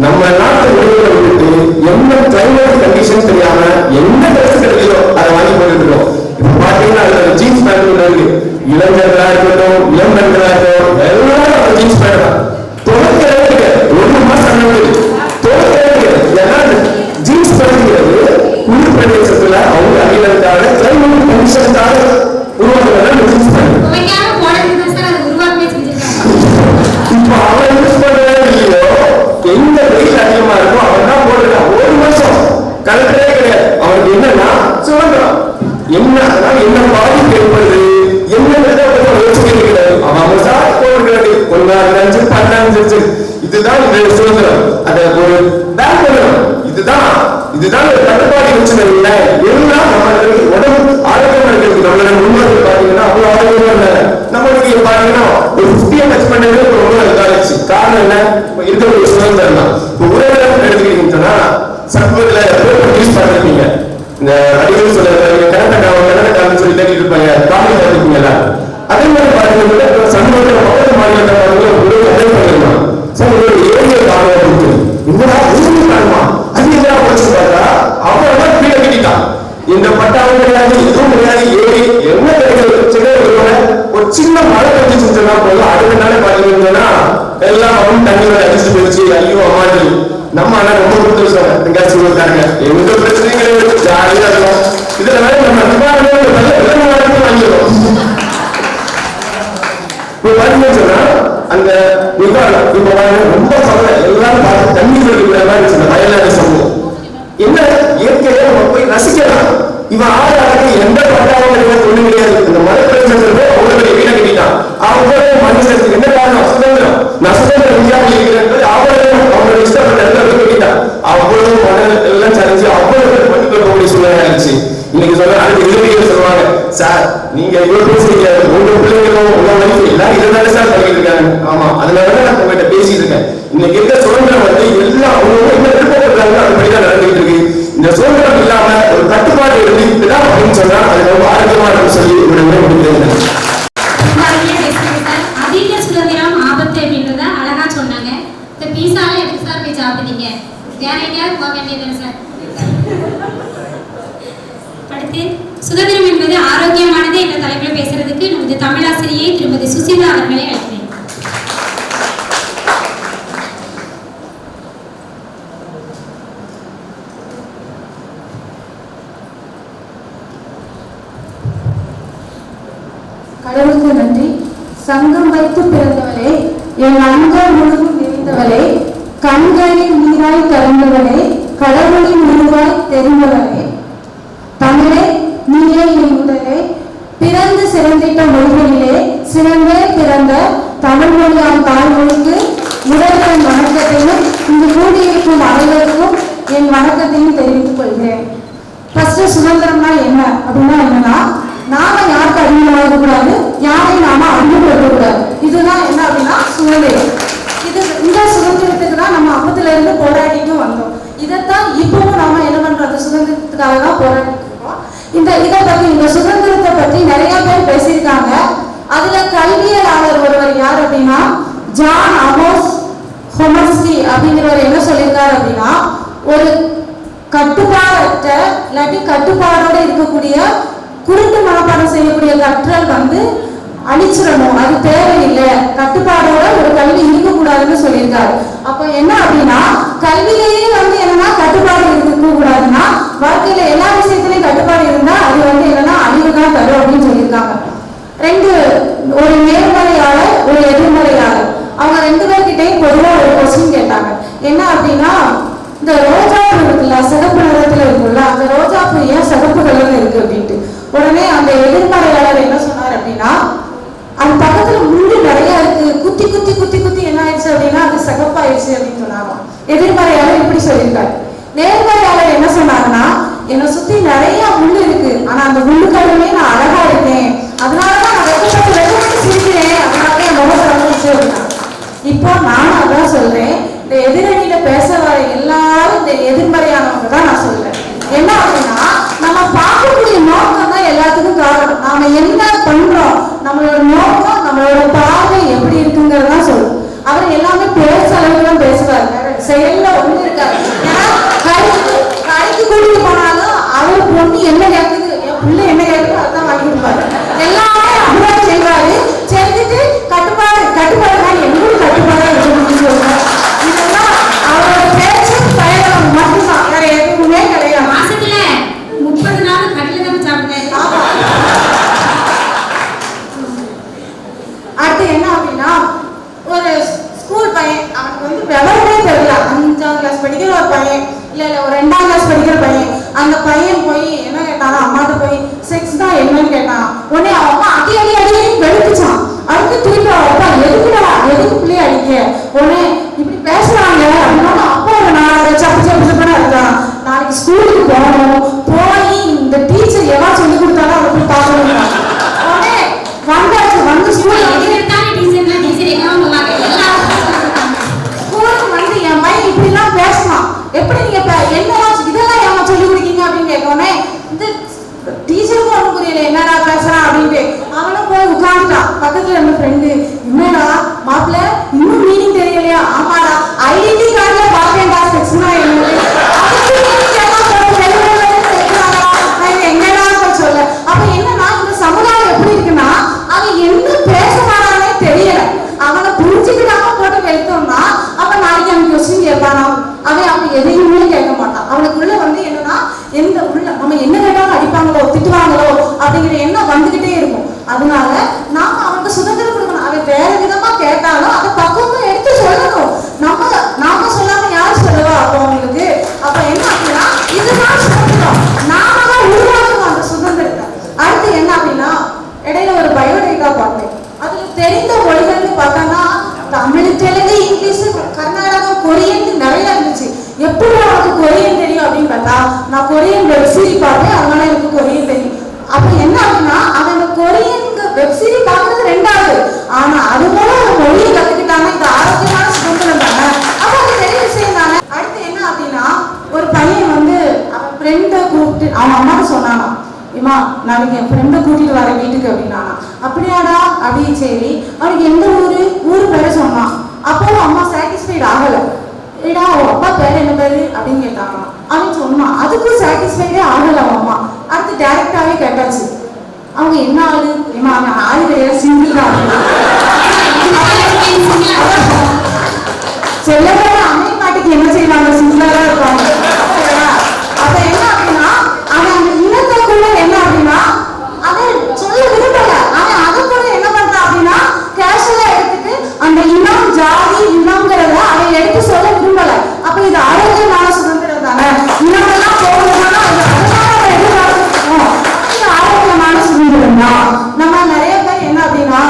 நம்ம நாட்டு உடைகளை விட்டுட்டு என்ன கிளைமேட் கண்டிஷன் தெரியாம என்ன ட்ரெஸ் கிடைக்குதோ அதை வாங்கி போட்டுட்டு இருக்கோம். இப்ப பாத்தீங்கன்னா அதுல ஜீன்ஸ் பேண்ட் இருக்கு, இளைஞர்களா இருக்கட்டும் இளம்பெண்களா இருக்கட்டும் எல்லாரும் அந்த ஜீன்ஸ் பேண்ட் தான் துவக்கிறது. ஒரு மாசம் துவக்கிறது. ஏன்னா ஜீன்ஸ் பேண்ட்ங்கிறது குளிர் பிரதேசத்துல அவங்க அணிவதற்காக கிளைமேட் கண்டிஷனுக்காக உருவாக்குறதா ஜீன்ஸ் பேண்ட். இப்ப அவன் யூஸ் பண்றதே இல்லையோ, எந்த வெயில் அதிகமா இருக்கோ அவன் தான் போடுறான். ஒரு மாசம் கலக்கவே கிடையாது. அவனுக்கு என்னன்னா சுதந்திரம் என்ன, அதனால என்ன பாதிப்பு ஏற்படுது என்ன யோசிக்க கிடையாது. அவன் சார் போடுறது 1 15 இதுதான் இந்த சுதந்திரம். அதை ஒரு பேக் பண்ணணும். இதுதான் ஒரு கட்டுப்பாடு பிரச்சனை இல்லை. எல்லாம் நம்மளுக்கு உடம்பு ஆரோக்கியமா இருக்கிறது. நம்மளோட முன்னோர்கள் பாத்தீங்கன்னா அவ்வளவு ஆரோக்கியமா இருந்தாங்க. நம்மளுக்கு பாத்தீங்கன்னா ஒரு 50 டச் பண்ணவே ரொம்ப இதாச்சு. காரணம் என்ன, இருக்கிற ஒரு சுதந்திரம் தான். இப்போ உறவுகள் எடுத்துக்கிட்டீங்கன்னா சமூகத்துல யூஸ் பண்ணிருப்பீங்க. இந்த அடிக்கடி சொல்ல கனடான்னு சொல்லி தேடிட்டு இருப்பாங்க, காமெடி பார்த்துருப்பீங்களா? அதே மாதிரி பாத்தீங்கன்னா சமூகத்துல மொத்த மாநிலத்தை உறவு அதே பண்ணிருப்பாங்க. சார் ஒரு ஏரியை காரணம் என்னடா ஊருக்கு காணுமா அது என்ன படிச்சு பார்த்தா அவன் கீழே கட்டிட்டான். இந்த பட்டாவும் கிடையாது எதுவும் கிடையாது. ஏரி என்ன கிடைக்கிறது சின்ன ஒரு சின்ன மழை கட்டி செஞ்சா போதும் அடுத்த நாளே பாத்தீங்கன்னா எல்லாம் அவன் தண்ணியோட அடிச்சுட்டு போயிடுச்சு. ஐயோ அம்மாடி நம்ம ஆனா ரொம்ப கொடுத்துருக்காங்க இருக்காங்க. எந்த பிரச்சனையும் கிடையாது, ஜாலியா இருக்கும். இதுல வேற நம்ம நல்ல வாங்கிடுவோம். சொன்னா அந்த விவாதம் இப்ப ரொம்ப சவலை எல்லாரும் பார்த்து தண்ணி சொல்லிக்கிற மாதிரி வயலாறு சமூகம் என்ன இயற்கையை நம்ம போய் ரசிக்கலாம். இவன் ஆளாக எந்த பட்டாவும் ஒண்ணு கிடையாது. இந்த மழை பிரச்சனை அவ்வளவு வீட கட்டிட்டான். அவங்க மனுஷனுக்கு என்ன காரணம், சுதந்திரம். நான் சுதந்திரம் இந்தியாவில் இருக்கிறேன் அவங்களோட இஷ்டப்பட்ட இடத்துல கட்டிட்டான். அவ்வளவு மணல் எல்லாம் சரிஞ்சு அவ்வளவு பேர் பண்ணி கொள்ளக்கூடிய சூழ்நிலை ஆயிடுச்சு. இன்னைக்கு சொல்ல அடுத்த இறுதியில் சொல்லுவாங்க, சார் நீங்க இவ்வளவு பேசுறீங்க, உங்க பிள்ளைங்களும் உங்க வயசு எல்லாரும் இதுதானே சார் பண்ணிட்டு இருக்காங்க. ஆமா அதனாலதான் நான் உங்ககிட்ட பேசிட்டு இருக்கேன். இன்னைக்கு இருக்க சுதந்திரம் வந்து எல்லாம் அவங்க என்ன விருப்பப்படுறாங்க அதுபடிதான் நடந்துட்டு இருக்கு. இந்த சுதந்திரம் இல்லாம ஒரு கட்டுப்பாடு இருந்துதான் அப்படின்னு சொன்னா அது ரொம்ப ஆரோக்கியமா இருக்குன்னு சொல்லி உங்களுடைய முடிக்கிறேன். அதிக சுதந்திரம் ஆபத்து அப்படின்றத அழகா சொன்னாங்க. இந்த பீஸால எதுக்கு சார் போய் சாப்பிடுறீங்க, வேற எங்கேயாவது போக வேண்டியது சார். அடுத்து சுதந்திரம் என்பது ஆரோக்கியமானது என்ற தலைப்பில் பேசுறதுக்கு நமது தமிழாசிரியை திருமதி சுசிதா அவர்களை அழைக்கிறேன். கடவுளுக்கு நன்றி. சங்கம் வைத்து பிறந்தவளே, என் அங்கம் முழுதும் நிறைந்தவளே, கண்களில் நீராய் கலந்தவளே, கடவுளின் உருவாய் தெரிந்தவளே, தமிழே நீயே என் உடலே, பிறந்து சிறந்திட்ட மொழிகளிலே சிறந்த பிறந்த தமிழ் மொழியாம் தாய்மொழிக்கு முதல்வன் வணக்கத்தையும் இங்கு கூடியிருக்கும் அனைவருக்கும் என் வணக்கத்தையும் தெரிவித்துக் கொள்கிறேன். ஃபர்ஸ்ட் சுதந்திரம்னா என்ன அப்படின்னா என்னன்னா, நாம யாருக்கு அடிமையாக கூடாது, யாரையும் நாம அடிமைப்படுத்த கூடாது. இதுதான் என்ன அப்படின்னா சுதந்திரம். இந்த சுதந்திரத்துக்கு தான் நம்ம அப்பத்துல இருந்து போராடிட்டும் வந்தோம். இதைத்தான் இப்பவும் நாம என்ன பண்றோம், அந்த சுதந்திரத்துக்காக தான் போராடிட்டு இருக்கோம். இதை பத்தி இந்த சுதந்திரத்தை பத்தி நிறைய பேர் பேசி ஜான் அமோஸ் ஹோமஸ்கி அப்படிங்கிறவர் என்ன சொல்லியிருக்காரு அப்படின்னா, ஒரு கட்டுப்பாடற்ற இல்லாட்டி கட்டுப்பாடோட இருக்கக்கூடிய குருட்டு மனப்பாடம் செய்யக்கூடிய கற்றல் வந்து அழிச்சிடணும், அது தேவையில்லை, கட்டுப்பாடோட ஒரு கல்வி இருக்கக்கூடாதுன்னு சொல்லியிருக்காரு. அப்போ என்ன அப்படின்னா, கல்வியிலேயே வந்து என்னன்னா கட்டுப்பாடு இருக்க கூடாதுன்னா, வாழ்க்கையில எல்லா விஷயத்திலையும் கட்டுப்பாடு இருந்தா அது வந்து என்னன்னா அழிவு தான் தரும் அப்படின்னு சொல்லியிருக்காங்க. ஒரு நேர்மறையாளர் ஒரு எதிர்மறையாளர், அவங்க 2 பேர்கிட்டையும் பொதுவாக ஒரு கொஸ்டின் கேட்டாங்க. என்ன அப்படின்னா, இந்த ரோஜா பூ இருக்குல்ல, சிகப்பு நிறத்துல இருக்குல்ல, அந்த ரோஜா பூ ஏன் சிகப்பு கலர்ல இருக்கு அப்படின்ட்டு. உடனே அந்த எதிர்மறையாளர் என்ன சொன்னார் அப்படின்னா, அது பக்கத்துல முள்ளு நிறைய இருக்கு, குத்தி குத்தி குத்தி குத்தி என்ன ஆயிடுச்சு அப்படின்னா அது சிகப்பாயிடுச்சு அப்படின்னு சொன்னாங்க. எதிர்மறையாளர் இப்படி சொல்லியிருக்காரு. நேர்மறையாளர் என்ன சொன்னாங்கன்னா, என்னை சுத்தி நிறைய முள்ளு இருக்கு, ஆனா அந்த முள்ளுக்காலுமே நான் அழகா இருக்கேன், அதனாலதான் நான் வெக்கப்பட்டு சிரிக்கிறேன், அதனால என் முகம் வந்துச்சு அப்படின்னா. இப்போ நானும் அதான் சொல்றேன், இந்த எதிரணியில பேச வர எல்லாரும் இந்த எதிர்மறையானவங்க தான் நான் சொல்றேன். என்ன அப்படின்னா, நம்ம பார்க்கக்கூடிய நோக்கம் தான் எல்லாத்துக்கும் காரணம். நாம என்ன பண்றோம், நம்மளோட நோக்கம், நம்மளோட பார்வை எப்படி இருக்குங்கிறதான் சொல்லும். அவர் எல்லாமே பேச அளவுக்கு தான் பேசுவார், செயல்ல ஒண்ணு இருக்காரு. ஏன்னா கடைக்கு கூட்டிட்டு போனாலும் அவர் பொண்ணு என்ன கேட்குது, என் பிள்ளை என்ன கேட்குது அதான் வாங்கி கொடுப்பாரு. எல்லாமே அப்படிதான் செய்வாரு. செஞ்சுட்டு கட்டுப்பாடு எங்களும் கட்டுப்பாடா இருக்கணும்னு சொல்றாரு. இதெல்லாம் அவரோட பேச்சு பயணம் மட்டும்தான், வேற எதுவுமே கிடையாது. மாசத்துல 30 நாள் கட்டில தான் சாப்பிட்டேன். அடுத்து என்ன அப்படின்னா, ஒரு ஸ்கூல் பையன், அவனுக்கு வந்து விவரமே தெரியல, 5ஆம் கிளாஸ் படிக்கிற ஒரு பையன், இல்ல ஒரு 2ஆம் கிளாஸ் படிக்கிற பையன். அந்த பையன் போய் என்ன கேட்டானா, அம்மாட்ட போய் செக்ஸ் தான் என்னன்னு கேட்டான். உடனே அவன் அம்மா அடி வெளுத்துச்சான். அடுத்து திருப்பி அப்பா எதுக்கு பிள்ளைய அடிக்க, உடனே இப்படி பேசுறாங்க அப்படின்னா அப்பா நான் சப்புன்னு இருக்கான். நாளைக்கு ஸ்கூலுக்கு போகணும், போய் இந்த டீச்சர் எல்லாம் சொல்லி கொடுத்தாலும் அதை போய் பார்க்கணும். உடனே வந்து ஸ்கூலுக்கு வந்து என் பையன் இப்படி எல்லாம் பேசலாம், எப்படி நீங்க என்னதான் இதெல்லாம் ஏமா சொல்லி கொடுக்கீங்க அப்படின்னு கேட்கோன்னே, இந்த டீச்சருக்கும் ஒன்றும் புரியல என்னடா பேசுறான் அப்படின்ட்டு. அவனும் போய் உட்காந்துட்டான். பக்கத்துல இருந்த ஃப்ரெண்டு, என்னடா மாப்பிள்ள இன்னும் மீனிங் தெரியலையா? ஆமாடா, ஐடென்டி கார்டுல பாப்பேன்டா செக்ஸ்னா என்னது, என்னடா சொல்ல. அப்ப என்னன்னா, இந்த சமுதாயம் எப்படி இருக்குன்னா, அவன் என்ன பேச மாட்டானே தெரியல. அவனை புரிஞ்சுக்கிட்டாம போட்டு வெளுத்தோம்னா அப்ப நாளைக்கு அவன் கொஸ்டின் கேட்பானா, அவன் எதையுமே கேட்க மாட்டான். அவனுக்குள்ள வந்து என்னன்னா, எந்த உள்ள நம்ம என்ன கேட்டாலும் அடிப்பாங்களோ திட்டுவாங்களோ அப்படிங்கிற எண்ணம் வந்துகிட்டே இருக்கும். அதனால நாம அவனுக்கு சுதந்திரம் கொடுக்கணும். அவன் வேற விதமா கேட்டாலும் அதை பக்குவமா எடுத்து சொல்லணும். நாம சொல்லாம யாரு சொல்லவா அப்போ அவங்களுக்கு? அப்ப என்ன அப்படின்னா, இதுதான் சுதந்திரம், நாம தான் உருவாக்கணும் அந்த சுதந்திரத்தை. அடுத்து என்ன அப்படின்னா, இடையில ஒரு பயோடேட்டா பார்த்தேன். அதுல தெரிந்த மொழிகள்னு பார்த்தோம்னா தமிழ், தெலுங்கு, இங்கிலீஷ், கர்நாடகம், கொரியன் நிறைய இருந்துச்சு. எப்படி அவனுக்கு கொரியன் தெரியும் அப்படின்னு பார்த்தா, நான் கொரியன் வெப்சீரி பார்த்தேன், அதனால எனக்கு கொரியன் தெரியும். அப்ப என்ன அப்படின்னா, அவன் கொரியன் வெப்சீரி பார்க்கறது 2வது, ஆனா அது மூலம் ஒரு மொழியை கத்துக்கிட்டாங்க. இந்த ஆரோக்கியமான சுதந்திரம் தானே, அப்ப அது பெரிய விஷயம் தானே. அடுத்து என்ன அப்படின்னா, ஒரு பையன் வந்து அவன் ஃப்ரெண்டை கூப்பிட்டு அவன் அம்மாட்ட சொன்னானா, இம்மா நாளைக்கு என் ஃப்ரெண்டை கூட்டிட்டு வர வீட்டுக்கு அப்படின்னானா. அப்படியாடா அப்படின்னு சரி, அவனுக்கு எந்த ஊரு பேரை சொன்னான். அப்போ அம்மா சாட்டிஸ்ஃபைட் ஆகல. ஏடா அவன் அப்பா பேர் என்ன பேரு அப்படின்னு கேட்டாங்க. அவன் சொன்னான், அதுக்கும் சாட்டிஸ்ஃபைடே ஆகல அவன் அம்மா. அடுத்து டைரக்டாவே கேட்டாச்சு, அவங்க என்ன ஆளு? ஏமா அவன் ஆயுதைய சிங்கிள் தான் சொல்லவே அம்மை பாட்டுக்கு என்ன செய்வாங்க, சிங்கிளா தான் இருப்பாங்க. அப்ப என்ன அப்படின்னா, அவன் அந்த இனத்துக்குள்ள என்ன அப்படின்னா அதை சொல்ல விரும்பல. அவன் அதை கூட என்ன பண்றான் அப்படின்னா, கேஷுவலா எடுத்துட்டு அந்த இனம் ஜாதி இனம்ங்கிறத அவன் எடுத்து சொல்ல விரும்பல. அப்ப இது ஆரோக்கியமான சுதந்திரம் தானே. இனமெல்லாம் போகணும்னா இது ஆரோக்கியமான சுதந்திரம் தான். நம்ம நிறைய பேர் என்ன அப்படின்னா,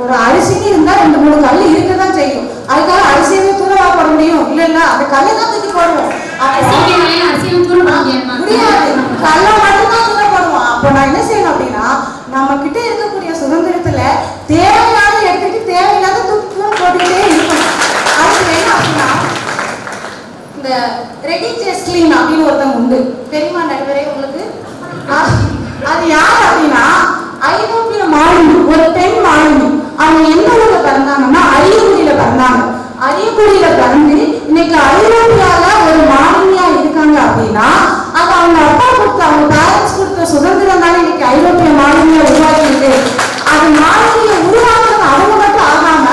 ஒரு அரிசிக்கு இருந்தா 2-3 கல் இருக்கதான் செய்யும். அதுக்காக அரிசியவே தூரவா போட முடியும்? இல்ல அந்த கல்லை தான் தூக்கி போடுவோம். முடியாது, கல்லை மட்டும்தான் தூர போடுவோம். அப்ப நான் என்ன செய்யணும் அப்படின்னா, நம்ம கிட்ட இருக்கக்கூடிய சுதந்திரத்துல தேவையான எடுத்துட்டு தேவையில்லாத தூக்கி தூர போட்டுக்கிட்டே இருக்கணும். அதுக்கு என்ன அப்படின்னா, இந்த ரெடி ஜெஸ்லின் அப்படின்னு ஒருத்தவங்க உண்டு, தெரியுமா நடுவரே உங்களுக்கு? அது யார் அப்படின்னா, ஐரோப்பிய மாலுமி, ஒரு பெண் மாலுமி. அவங்க எந்த ஊர்ல பிறந்தாங்கன்னா அரியக்குடியில அழியக்கூடியில பிறந்து இன்னைக்கு ஐரோப்பியால ஒரு மாநிலியா இருக்காங்க அப்படின்னா அது அவங்க அப்பா கொடுத்த அவங்க பேரண்ட்ஸ் கொடுத்த சுதந்திரம் தானே இன்னைக்கு ஐரோப்பிய மாநிலியா உருவாக்கிட்டு அது மாநிலிய உருவாக்குறது அவங்க மட்டும் ஆகாம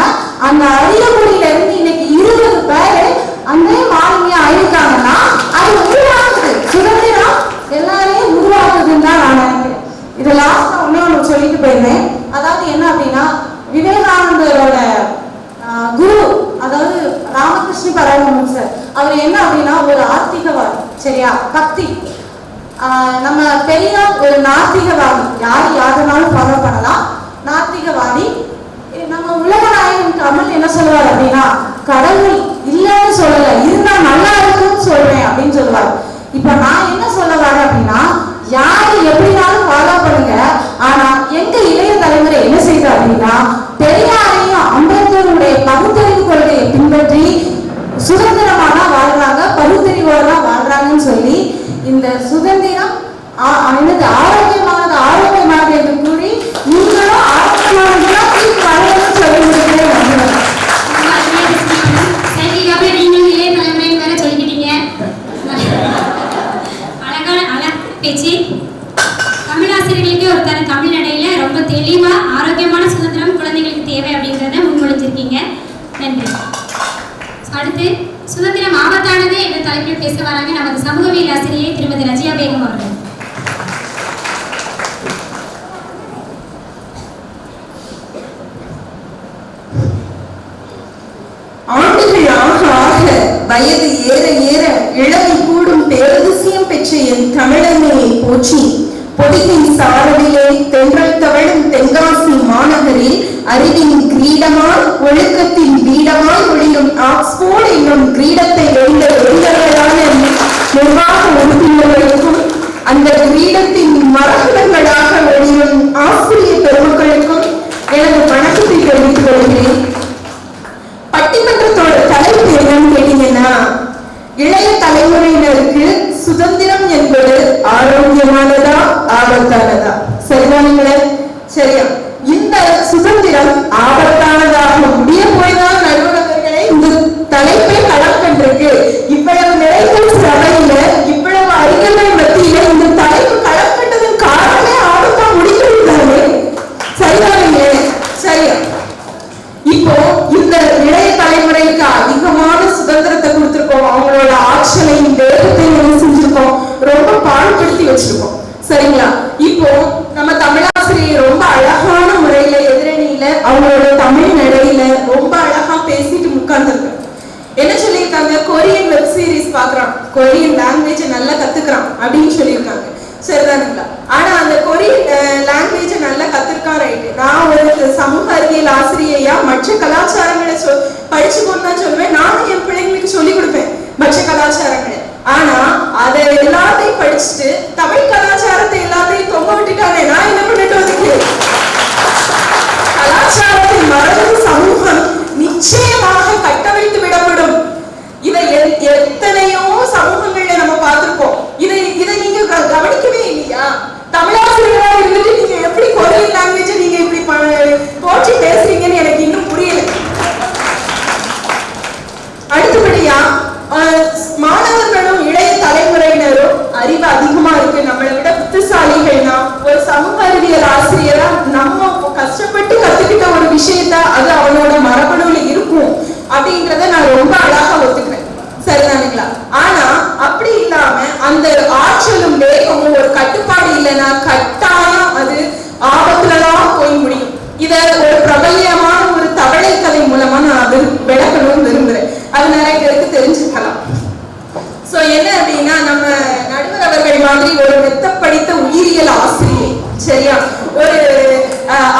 அந்த அழியக்கூடியில இருந்து இன்னைக்கு 20 பேரு அந்த மாநிலியா ஆயிருக்காங்கன்னா அது உருவாக்குது சுதந்திரம் எல்லாரையும் உருவாக்குதுன்னு தான் நான் நினைக்கிறேன். இதை லாஸ்டா ஒண்ணு சொல்லிட்டு போயிருந்தேன். அதாவது என்ன அப்படின்னா விவேகானந்தரோட குரு அதாவது ராமகிருஷ்ண பரமஹம்சர் அவர் என்ன அப்படின்னா ஒரு ஆத்திகவாதி சரியா பக்தி நம்ம பெரியார் ஒரு நாத்திகவாதி யாருனாலும் ஃபாலோ பண்ணலாம் நாத்திகவாதி. நம்ம உலகநாயகன் கமல் என்ன சொல்லுவார் அப்படின்னா கடவுள் இல்லைன்னு சொல்லல இருந்தா நல்லா இருக்குன்னு சொல்றேன் அப்படின்னு சொல்லுவார். இப்ப நான் என்ன சொல்ல வரேன் அப்படின்னா யாரு எப்படினாலும் ஃபாலோ பண்ணுங்க ஆனா எங்க இளைய தலைமுறை என்ன செய்யுது அப்படின்னா பெரியாரையும் அம்பேத்கருடைய பகுத்தறிவு கொள்கையை பின்பற்றி சுதந்திரமா தான் வாழ்றாங்க பகுத்தறிவோட தான் வாழ்றாங்கன்னு சொல்லி இந்த சுதந்திரம் ஆரோக்கியமானது என்று கூறி நீங்களும் ஆரோக்கியமானதுதான் வரணும்னு சொல்லி முடிக்கிறேன். நீங்களும் இளைய தலைமுறைன்னு வேற சொல்லிக்கிட்டீங்க. அழகான பேச்சு. தமிழாசிரியர்களுக்கு ஒரு தனி தமிழ் நடையில ரொம்ப தெளிவா ஆரோக்கியமான சுதந்திரம் குழந்தைகளுக்கு தேவை அப்படிங்கிறத முன்மொழிஞ்சிருக்கீங்க. நன்றி. அடுத்து சுதந்திரம் ஆபத்தானது என்ற தலைப்பில் பேச வராங்க நமது சமூகவியல் ஆசிரியை திருமதி ரஜியா பேகம் அவர்கள். ஆண்டுகளாக ஆக வயது ஏற ஏற இளமை கூடும் பேரதிசயம் பெற்ற என் தமிழமையை போற்றி பொதிகை சாரலிலே தென்றல் தவழும் தென்காசி மாநகரில் அறிவின் கிரீடமாய் ஒழுக்கத்தின் வீடமாய் ஒளியும் ஆக்ஸ்போர்ட் என்னும் கிரீடத்தை வென்ற வெள்ளர்களான நிர்வாக உறுப்பினர்களுக்கும் அந்த கிரீடத்தின் மரகதங்களாக ஒளியும் ஆசிரியர் பெருமக்களுக்கும் எனது வணக்கத்தை தெரிவித்துக் கொள்கிறேன். பட்டிமன்றத்தோட தலைப்பு என்னன்னு கேட்டீங்கன்னா இளைய தலைமுறையினருக்கு சுதந்திரம் என்பது ஆரோக்கியமானதா ஆபத்தானதா? சரிதானுங்களே? சரியா? இந்த சுதந்திரம் ஆபத்தானதாக முடிய போய்தான் நடுவர்களே இந்த தலைப்பை களப்பென்றிருக்கு. இவ்வளவு நிறைகள் சபையில இவ்வளவு அறிஞர்கள் மத்தியில இந்த தலைப்பு களப்பெற்றதன் காரணமே ஆபத்தா முடிக்கிறாரு. சரிதானுங்களே? சரியா? இப்போ இந்த இளைய தலைமுறைக்கு அதிகமான சுதந்திரத்தை கொடுத்திருக்கோம். அவங்களோட ஆற்றலையும் வேகத்தையும் என்ன செஞ்சிருக்கோம் ரொம்ப பாடுபடுத்தி வச்சிருக்கோம். சரிங்களா? இப்போ நம்ம தமிழாசிரியர் ரொம்ப அழகான முறையில எதிரணியில அவங்களோட தமிழ் நடையில ரொம்ப அழகா பேசிட்டு உட்கார்ந்துருக்காங்க. என்ன சொல்லியிருக்காங்க? கொரியன் வெப் சீரிஸ் பாக்குறான், கொரியன் லாங்குவேஜ் நல்லா கத்துக்கிறான் அப்படின்னு சொல்லியிருக்காங்க. சரிதானுங்களா? ஆனா அந்த கொரியன் லாங்குவேஜ் நல்லா கத்துருக்கான் ரைட்டு. நான் ஒரு சமூக அறிவியல் ஆசிரியையா மற்ற கலாச்சாரங்களை படிச்சுக்கோன்னு தான் சொல்லுவேன். நானும் என் பிள்ளைங்களுக்கு சொல்லி கொடுப்பேன் மற்ற கலாச்சாரங்களை. ஆனா அதை எல்லாத்தையும் படிச்சுட்டு தமிழ் கலாச்சாரத்தை எல்லாத்தையும் தொங்க விட்டுட்டானே நான் என்ன பண்ணிட்டு வந்து கலாச்சாரத்தை மறந்து சமூகம் நிச்சயமாக கட்டமைத்து விடப்படும். இதை எத்தனையோ சமூகங்கள்ல நம்ம பார்த்திருக்கோம். இதை நீங்க கவனிக்கவே இல்லையா? தமிழாசிரியரா இருந்துட்டு நீங்க எப்படி கொரியன் லாங்குவேஜ் நீங்க இப்படி போற்றி பேசுறீங்கன்னு எனக்கு இன்னும் புரியல. அடுத்தபடியா மாணவர்களும் இளைய தலைமுறையினரும் அறிவு அதிகமா இருக்கு, நம்மளை விட புத்திசாலிகள்னா ஒரு சமூக அறிவியல் ஆசிரியரா நம்ம கஷ்டப்பட்டு கத்துக்கிட்ட ஒரு விஷயத்த அது அவனோட மரபணுல இருக்கும் அப்படின்றத நான் ரொம்ப அழகா ஒத்துக்கிறேன். சரிதானுங்களா? ஆனா அப்படி இல்லாம அந்த ஆற்றலும் வேகமும் ஒரு கட்டுப்பாடு இல்லைன்னா கட்டாயம் அது ஆபத்துலதான் போய் முடியும். இத ஒரு பிரபல்யமான ஒரு தவளை கதை மூலமா நான் அது விளக்கணும்னு விரும்புறேன். அது நிறைய பேருக்கு தெரிஞ்சுக்கலாம். சோ என்ன அப்படின்னா நம்ம நடுவர் அவர்கள் மாதிரி ஒரு மெத்த படித்த உயிரியல் ஆசிரியை சரியா ஒரு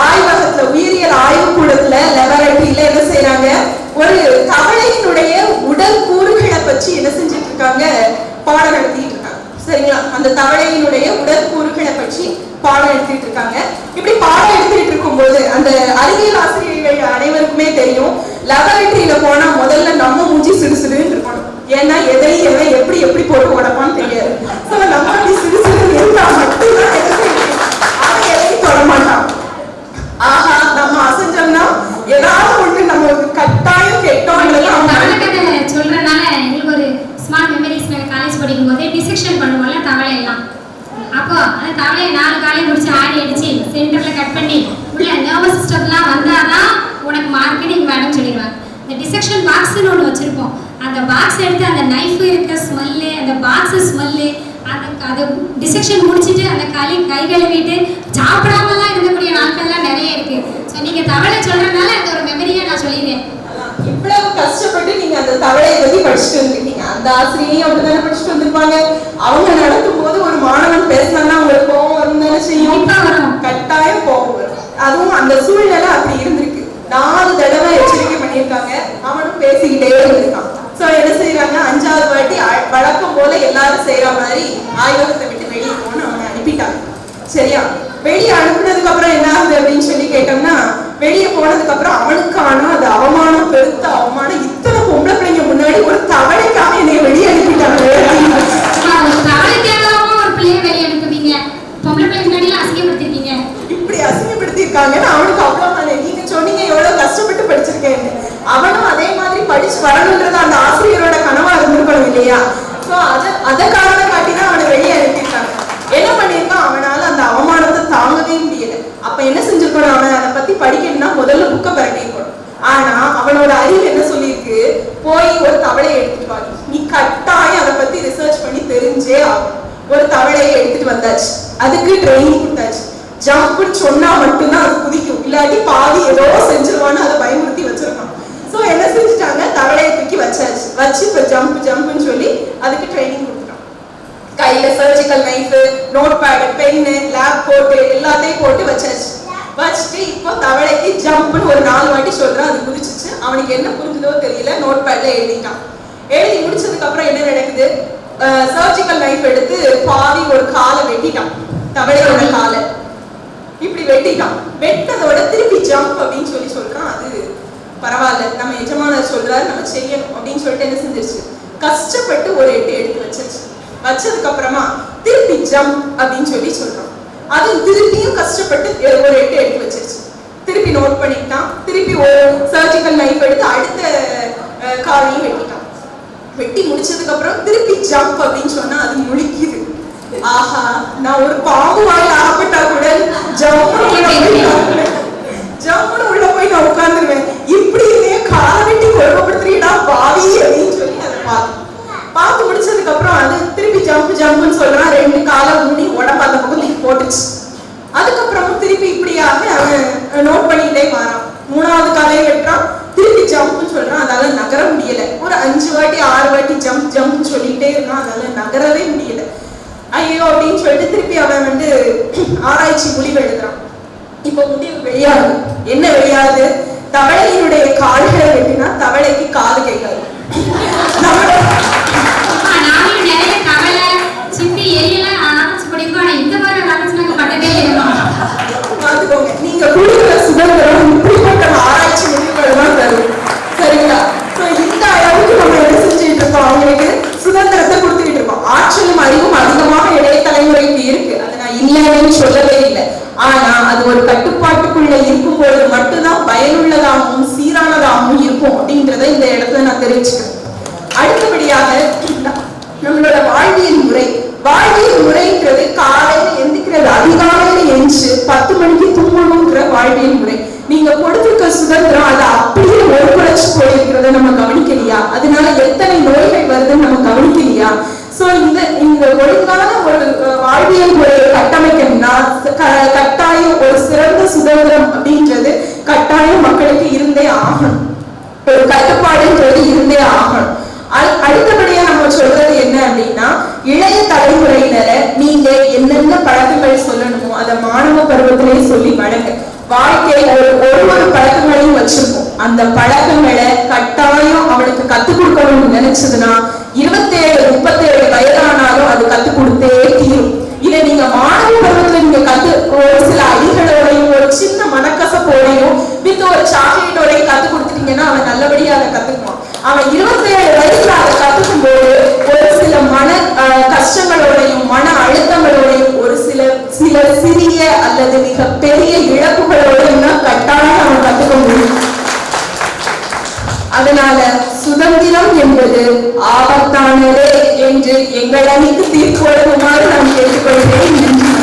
ஆய்வகத்துல உயிரியல் ஆய்வுக்கூடத்துல லெபரட்டரியில என்ன செய்யறாங்க ஒரு தவளையினுடைய உடல் கூறுகளை பற்றி என்ன செஞ்சுட்டு இருக்காங்க பாடம் நடத்திட்டு இருக்காங்க. சரிங்களா? அந்த தவளையினுடைய உடல் கூறுகளை பற்றி பாடம் எடுத்துட்டு இருக்காங்க. இப்படி பாடம் எடுத்துட்டு இருக்கும் போது அந்த அறிவியல் ஆசிரியர்கள் அனைவருக்குமே தெரியும் லெபரட்டரியில போனா முதல்ல நம்ம மூஞ்சி சிடுசிடுன்னு இருக்கணும். ஏன்னா எதையும் எதை எப்படி எப்படி போட்டு உடப்பான்னு தெரியாது. நம்ம அப்படி சிடுசிடுன்னு இருந்தா மட்டும்தான் அவன் எதையும் தொட மாட்டான். ஆஹா நம்ம அசைஞ்சோம்னா ஏதாவது ஒண்ணு நம்ம கட்டாயம் கெட்டோம் தவளையை 4 காலையும் பிடிச்சி ஆடி அடிச்சு சென்டர்ல கட் பண்ணி உள்ள நர்வஸ் சிஸ்டம்லாம் வந்தாதான் உனக்கு மார்க்கு நீங்க மேடம் சொல்லிடுவாங்க. இந்த டிசெக்ஷன் பாக்ஸ்னு ஒன்று வச்சிருப்போம். அந்த பாக்ஸ் எடுத்து அந்த நைஃப் இருக்க ஸ்மெல்லு, அந்த பாக்ஸ் ஸ்மெல்லு, அதை டிசெக்ஷன் முடிச்சுட்டு அந்த கை கழுவிட்டு சாப்பிடாமலாம் இருக்கக்கூடிய நாட்கள்லாம் நிறைய இருக்கு. ஸோ நீங்க தவளை சொல்றதுனால அது ஒரு மெமரியா நான் சொல்லிடுறேன். இவ்வளவு கஷ்டப்பட்டு நீங்க அந்த தவளையை பத்தி படிச்சுட்டு வந்திருக்கீங்க. அந்த ஆசிரியையும் அப்படித்தானே படிச்சுட்டு வந்திருப்பாங்க. அவங்க நடத்தும் போது ஒரு மாணவன் பேசினா உங்களுக்கு கோவம் வரும்னு செய்யும், கட்டாயம் கோவம் வரும். அதுவும் அந்த சூழ்நிலை அப்படி இருந்திருக்கு. 4 தடவை எச்சரிக்கை பண்ணியிருக்காங்க. அவனும் பேசிக்கிட்டே இருந்திருக்கான். சோ என்ன செய்யறாங்க, 5ஆவது வாட்டி வழக்கம் போல எல்லாரும் செய்யற மாதிரி ஆய்வகத்தை விட்டு வெளியே போன்னு அவனை அனுப்பிட்டாங்க. சரியா? வெளியே அனுப்புனதுக்கு அப்புறம் என்ன ஆகுது அப்படின்னு சொல்லி கேட்டோம்னா, வெளியே போனதுக்கு அப்புறம் அவனுக்கான அது அவமானம், பெருத்த அவமானம். இத்தனை பொம்பளை பிள்ளைங்க முன்னாடி ஒரு தவளைக்காக என்னை வெளியே அனுப்பிட்டாங்க. இப்படி அசிங்கப்படுத்திருக்காங்கன்னு அவனுக்கு அவ்வளவு. நீங்க சொன்னீங்க எவ்வளவு கஷ்டப்பட்டு படிச்சிருக்கேன்னு. அவனும் அதே மாதிரி படிச்சு வரணுன்றது அந்த ஆசிரியரோட கனவா இருந்திருக்கணும் இல்லையா? சோ அதை காரணம் காட்டிதான் அவனை வெளியே அனுப்பியிருக்காங்க. என்ன பண்ணிருக்கான், அவனால அந்த அவமானத்தை தாங்கவே முடியல. அப்ப என்ன செஞ்சிருக்கணும், அவன் அதை பத்தி படிக்கணும்னா முதல்ல புக்கை பரட்டிருக்கணும். ஆனா அவனோட அறிவு என்ன சொல்லியிருக்கு, போய் ஒரு தவளையை எடுத்துட்டு வா, நீ கட்டாயம் அதை பத்தி ரிசர்ச் பண்ணி தெரிஞ்சே ஆகும். ஒரு தவளையை எடுத்துட்டு வந்தாச்சு, அதுக்கு ட்ரைனிங் கொடுத்தாச்சு. ஜம்ப்னு சொன்னா மட்டும்தான் அது குதிக்கும், இல்லாட்டி பாதி ஏதோ செஞ்சிருவான்னு அதை பயமுறுத்தி வச்சிருக்கான். சோ என்ன செஞ்சுட்டாங்க, தவளையை தூக்கி வச்சாச்சு. வச்சு இப்ப ஜம்ப்னு சொல்லி அதுக்கு ட்ரைனிங் கொடுத்துட்டான். கையில surgical knife, note pad, pen, lab போட்டு எல்லாத்தையும் போட்டு வச்சாச்சு. வச்சுட்டு இப்போ தவளைக்கு ஜம்ப்னு ஒரு 4 வாட்டி சொல்றான். அது குதிச்சிச்சு. அவனுக்கு என்ன புரிஞ்சதோ தெரியல, நோட் பேட்ல எழுதிட்டான். எழுதி முடிச்சதுக்கு அப்புறம் என்ன நடக்குது, சர்ஜிக்கல் நைஃப் எடுத்து பாதி ஒரு காலை வெட்டிட்டான். தவளையோட காலை இப்படி வெட்டிட்டான். வெட்டதோட திருப்பி ஜம்ப் அப்படின்னு சொல்லி சொல்றான். அது பரவாயில்ல, நம்ம எஜமானர் சொல்றாரு, நம்ம செய்யணும் அப்படின்னு சொல்லிட்டு என்ன செஞ்சிருச்சு, கஷ்டப்பட்டு ஒரு 8 எடுத்து வச்சிருச்சு. வச்சதுக்கு அப்புறமா திருப்பி ஜம்ப் அப்படின்னு சொல்லி சொல்றான். அது திருப்பியும் கஷ்டப்பட்டு ஒரு 8 எடுத்து வச்சிருச்சு. திருப்பி நோட் பண்ணிட்டான். திருப்பி ஒரு சர்ஜிக்கல் நைஃப் எடுத்து அடுத்த காலையும் வெட்டிட்டான். வெட்டி முடிச்சதுக்கு அப்புறம் திருப்பி ஜம்ப் அப்படின்னு சொன்னா அது முழிக்குது. ஆஹா, நான் ஒரு பாம்பு வாயில் ஆகப்பட்டா கூட ஜம்ப்னு உள்ள போய் நான் உட்கார்ந்துருவேன். இப்படியே காலை வெட்டி குழப்பப்படுத்துறீடா பாவி அப்படின்னு சொல்லி அதை பார்த்து முடிச்சதுக்கு அப்புறம் அது திருப்பி ஜம்ப்னு சொல்றான். 2 காலை மூடி உடம்பு அந்த பக்கம் போட்டுச்சு. அதுக்கப்புறமும் திருப்பி இப்படியாக அவன் நோட் பண்ணிட்டே வரான். 3ஆவது காலையை வெட்டுறான். திருப்பி ஜம்ப்னு சொல்றான். அதால நகர முடியல. ஒரு 5 வாட்டி 6 வாட்டி ஜம்ப்னு சொல்லிட்டே இருந்தான். அதால நகரவே முடியல. ஐயோ அப்படின்னு சொல்லிட்டு திருப்பி அவன் ஆராய்ச்சி முடிவு எழுதுறான். இப்ப முடிவு வெளியாது. என்ன வெளியாது, தவளையினுடைய கால்களை வெட்டினா தவளைக்கு காது கேட்காது. பாத்துக்கோங்க, நீங்க கொடுக்குற சுதந்திரம் இப்படிப்பட்ட ஆராய்ச்சி முடிவுகள் தான் தரும். சரிங்களா? இந்த அளவுக்கு நம்ம என்ன செஞ்சுட்டு இருக்கோம், அவங்களுக்கு சுதந்திரத்தை கொடுத்துக்கிட்டு இருக்கோம். ஆற்றலும் அறிவும் அதிகமாக இளைய தலைமுறைக்கு இருக்கு. அதை நான் இல்லைன்னு சொல்லவே இல்லை. ஆனா அது ஒரு கட்டுப்பாட்டுக்குள்ள இருக்கும் பொழுது மட்டும்தான் பயனுள்ளதாகவும் சீரானதாகவும் இருக்கும் அப்படின்றத இந்த இடத்துல நான் தெரிவிச்சுக்கிறேன். அடுத்தபடியாக நம்மளோட வாழ்வியல் முறைன்றது காலையில எந்திக்கிறது, அதிகாலையில எந்திச்சு 10 மணிக்கு தூங்கணும்ன்ற வாழ்வியல் முறை. நீங்க கொடுத்திருக்க சுதந்திரம் அதை அப்படியே ஒரு குறைச்சு போயிருக்கிறத நம்ம கவனிக்கலையா? அதனால எத்தனை நோய்கள் வருதுன்னு நம்ம கவனிக்கலையா? சோ இந்த ஒழுங்கான ஒரு வாழ்வியல் முறையை கட்டமைக்கணும்னா கட்டாயம் ஒரு சிறந்த சுதந்திரம் அப்படின்றது கட்டாயம் மக்களுக்கு இருந்தே ஆகணும். ஒரு கட்டுப்பாடுன்றது இருந்தே ஆகணும். அடுத்தபடியா நம்ம சொல்றது என்ன அப்படின்னா, இளைய தலைமுறையினரை நீங்க என்னென்ன பழக்கங்கள் சொல்லணுமோ அதை மாணவ பருவத்திலேயே சொல்லி வழங்க. வாழ்க்கையில ஒரு பழக்கங்களையும் வச்சிருக்கோம். அந்த பழக்கங்களை கட்டாயம் அவனுக்கு கத்துக் கொடுக்கணும்னு நினைச்சதுன்னா 27, 37 வயதானாலும் அது கத்துக் கொடுத்தே தீரும். இதை நீங்க மாணவ பருவத்துல நீங்க ஒரு சில அடிகளோடையும் ஒரு சின்ன மனக்கசப்போடையும் வித் ஒரு சாக்லேட்டோடையும் கத்துக் கொடுத்துட்டீங்கன்னா அவன் நல்லபடியா அதை கத்துக்குவான். அவன் 27 வயசுல அதை கத்துக்கும் போது ஒரு சில மன கஷ்டங்களோடையும் மன அழுத்தங்களோடையும் ஒரு சில சிறிய அல்லது மிக பெரிய இழப்புகளோடையும் தான் கட்டாயம் அவன் கத்துக்க முடியும். அதனால சுதந்திரம் என்பது ஆபத்தானதே என்று எங்கள் அணிக்கு தீர்ப்பு வழங்குமாறு நான் கேட்டுக்கொள்கிறேன். நன்றி.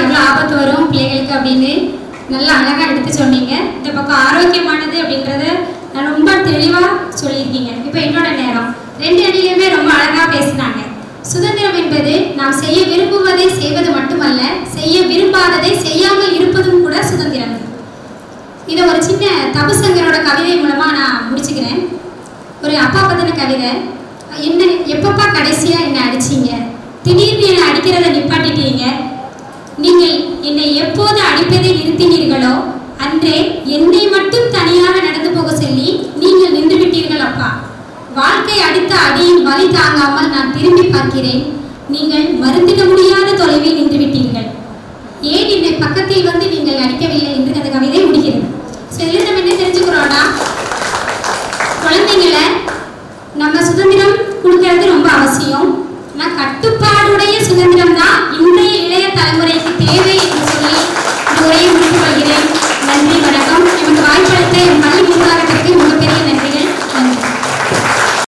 எவ்வளோ ஆபத்து வரும் பிள்ளைகளுக்கு அப்படின்னு நல்லா அழகாக எடுத்து சொன்னீங்க. இந்த பக்கம் ஆரோக்கியமானது அப்படின்றத நான் ரொம்ப தெளிவாக சொல்லியிருக்கீங்க. இப்போ என்னோட நேரம். 2 அணிலையுமே ரொம்ப அழகாக பேசினாங்க. சுதந்திரம் என்பது நாம் செய்ய விரும்புவதை செய்வது மட்டுமல்ல, செய்ய விரும்பாததை செய்யாமல் இருப்பதும் கூட சுதந்திரம். இதை ஒரு சின்ன தபுசங்கரோட கவிதை மூலமாக நான் முடிச்சுக்கிறேன். ஒரு அப்பா பற்றின கவிதை. என்ன எப்பப்பா கடைசியாக என்னை அடிச்சீங்க? திடீர்னு என்னை அடிக்கிறத நிப்பாட்டிட்டீங்க. நீங்கள் என்னை எப்போது அடிப்பதை நிறுத்தினீர்களோ அன்றே என்னை மட்டும் தனியாக நடந்து போக சொல்லி நீங்கள் நின்று விட்டீர்கள் அப்பா. வாழ்க்கை அடித்த அடியின் வலி தாங்காமல் நான் திரும்பி பார்க்கிறேன். நீங்கள் மருந்திட முடியாத தொலைவில் நின்று விட்டீர்கள். ஏன் என்னை பக்கத்தில் வந்து நீங்கள் அடிக்கவில்லை என்று அந்த கவிதை முடிகிறது. ஸோ இதில் நம்ம என்ன தெரிஞ்சுக்கிறோம்னா, குழந்தைங்களை நம்ம சுதந்திரம் கொடுக்கறது ரொம்ப அவசியம். ஆனால் கட்டுப்பாடுடைய சுதந்திரம் தான் இன்றைய இளைய தலைமுறைக்கு தேவை என்று சொல்லி இந்த உரையை முடித்து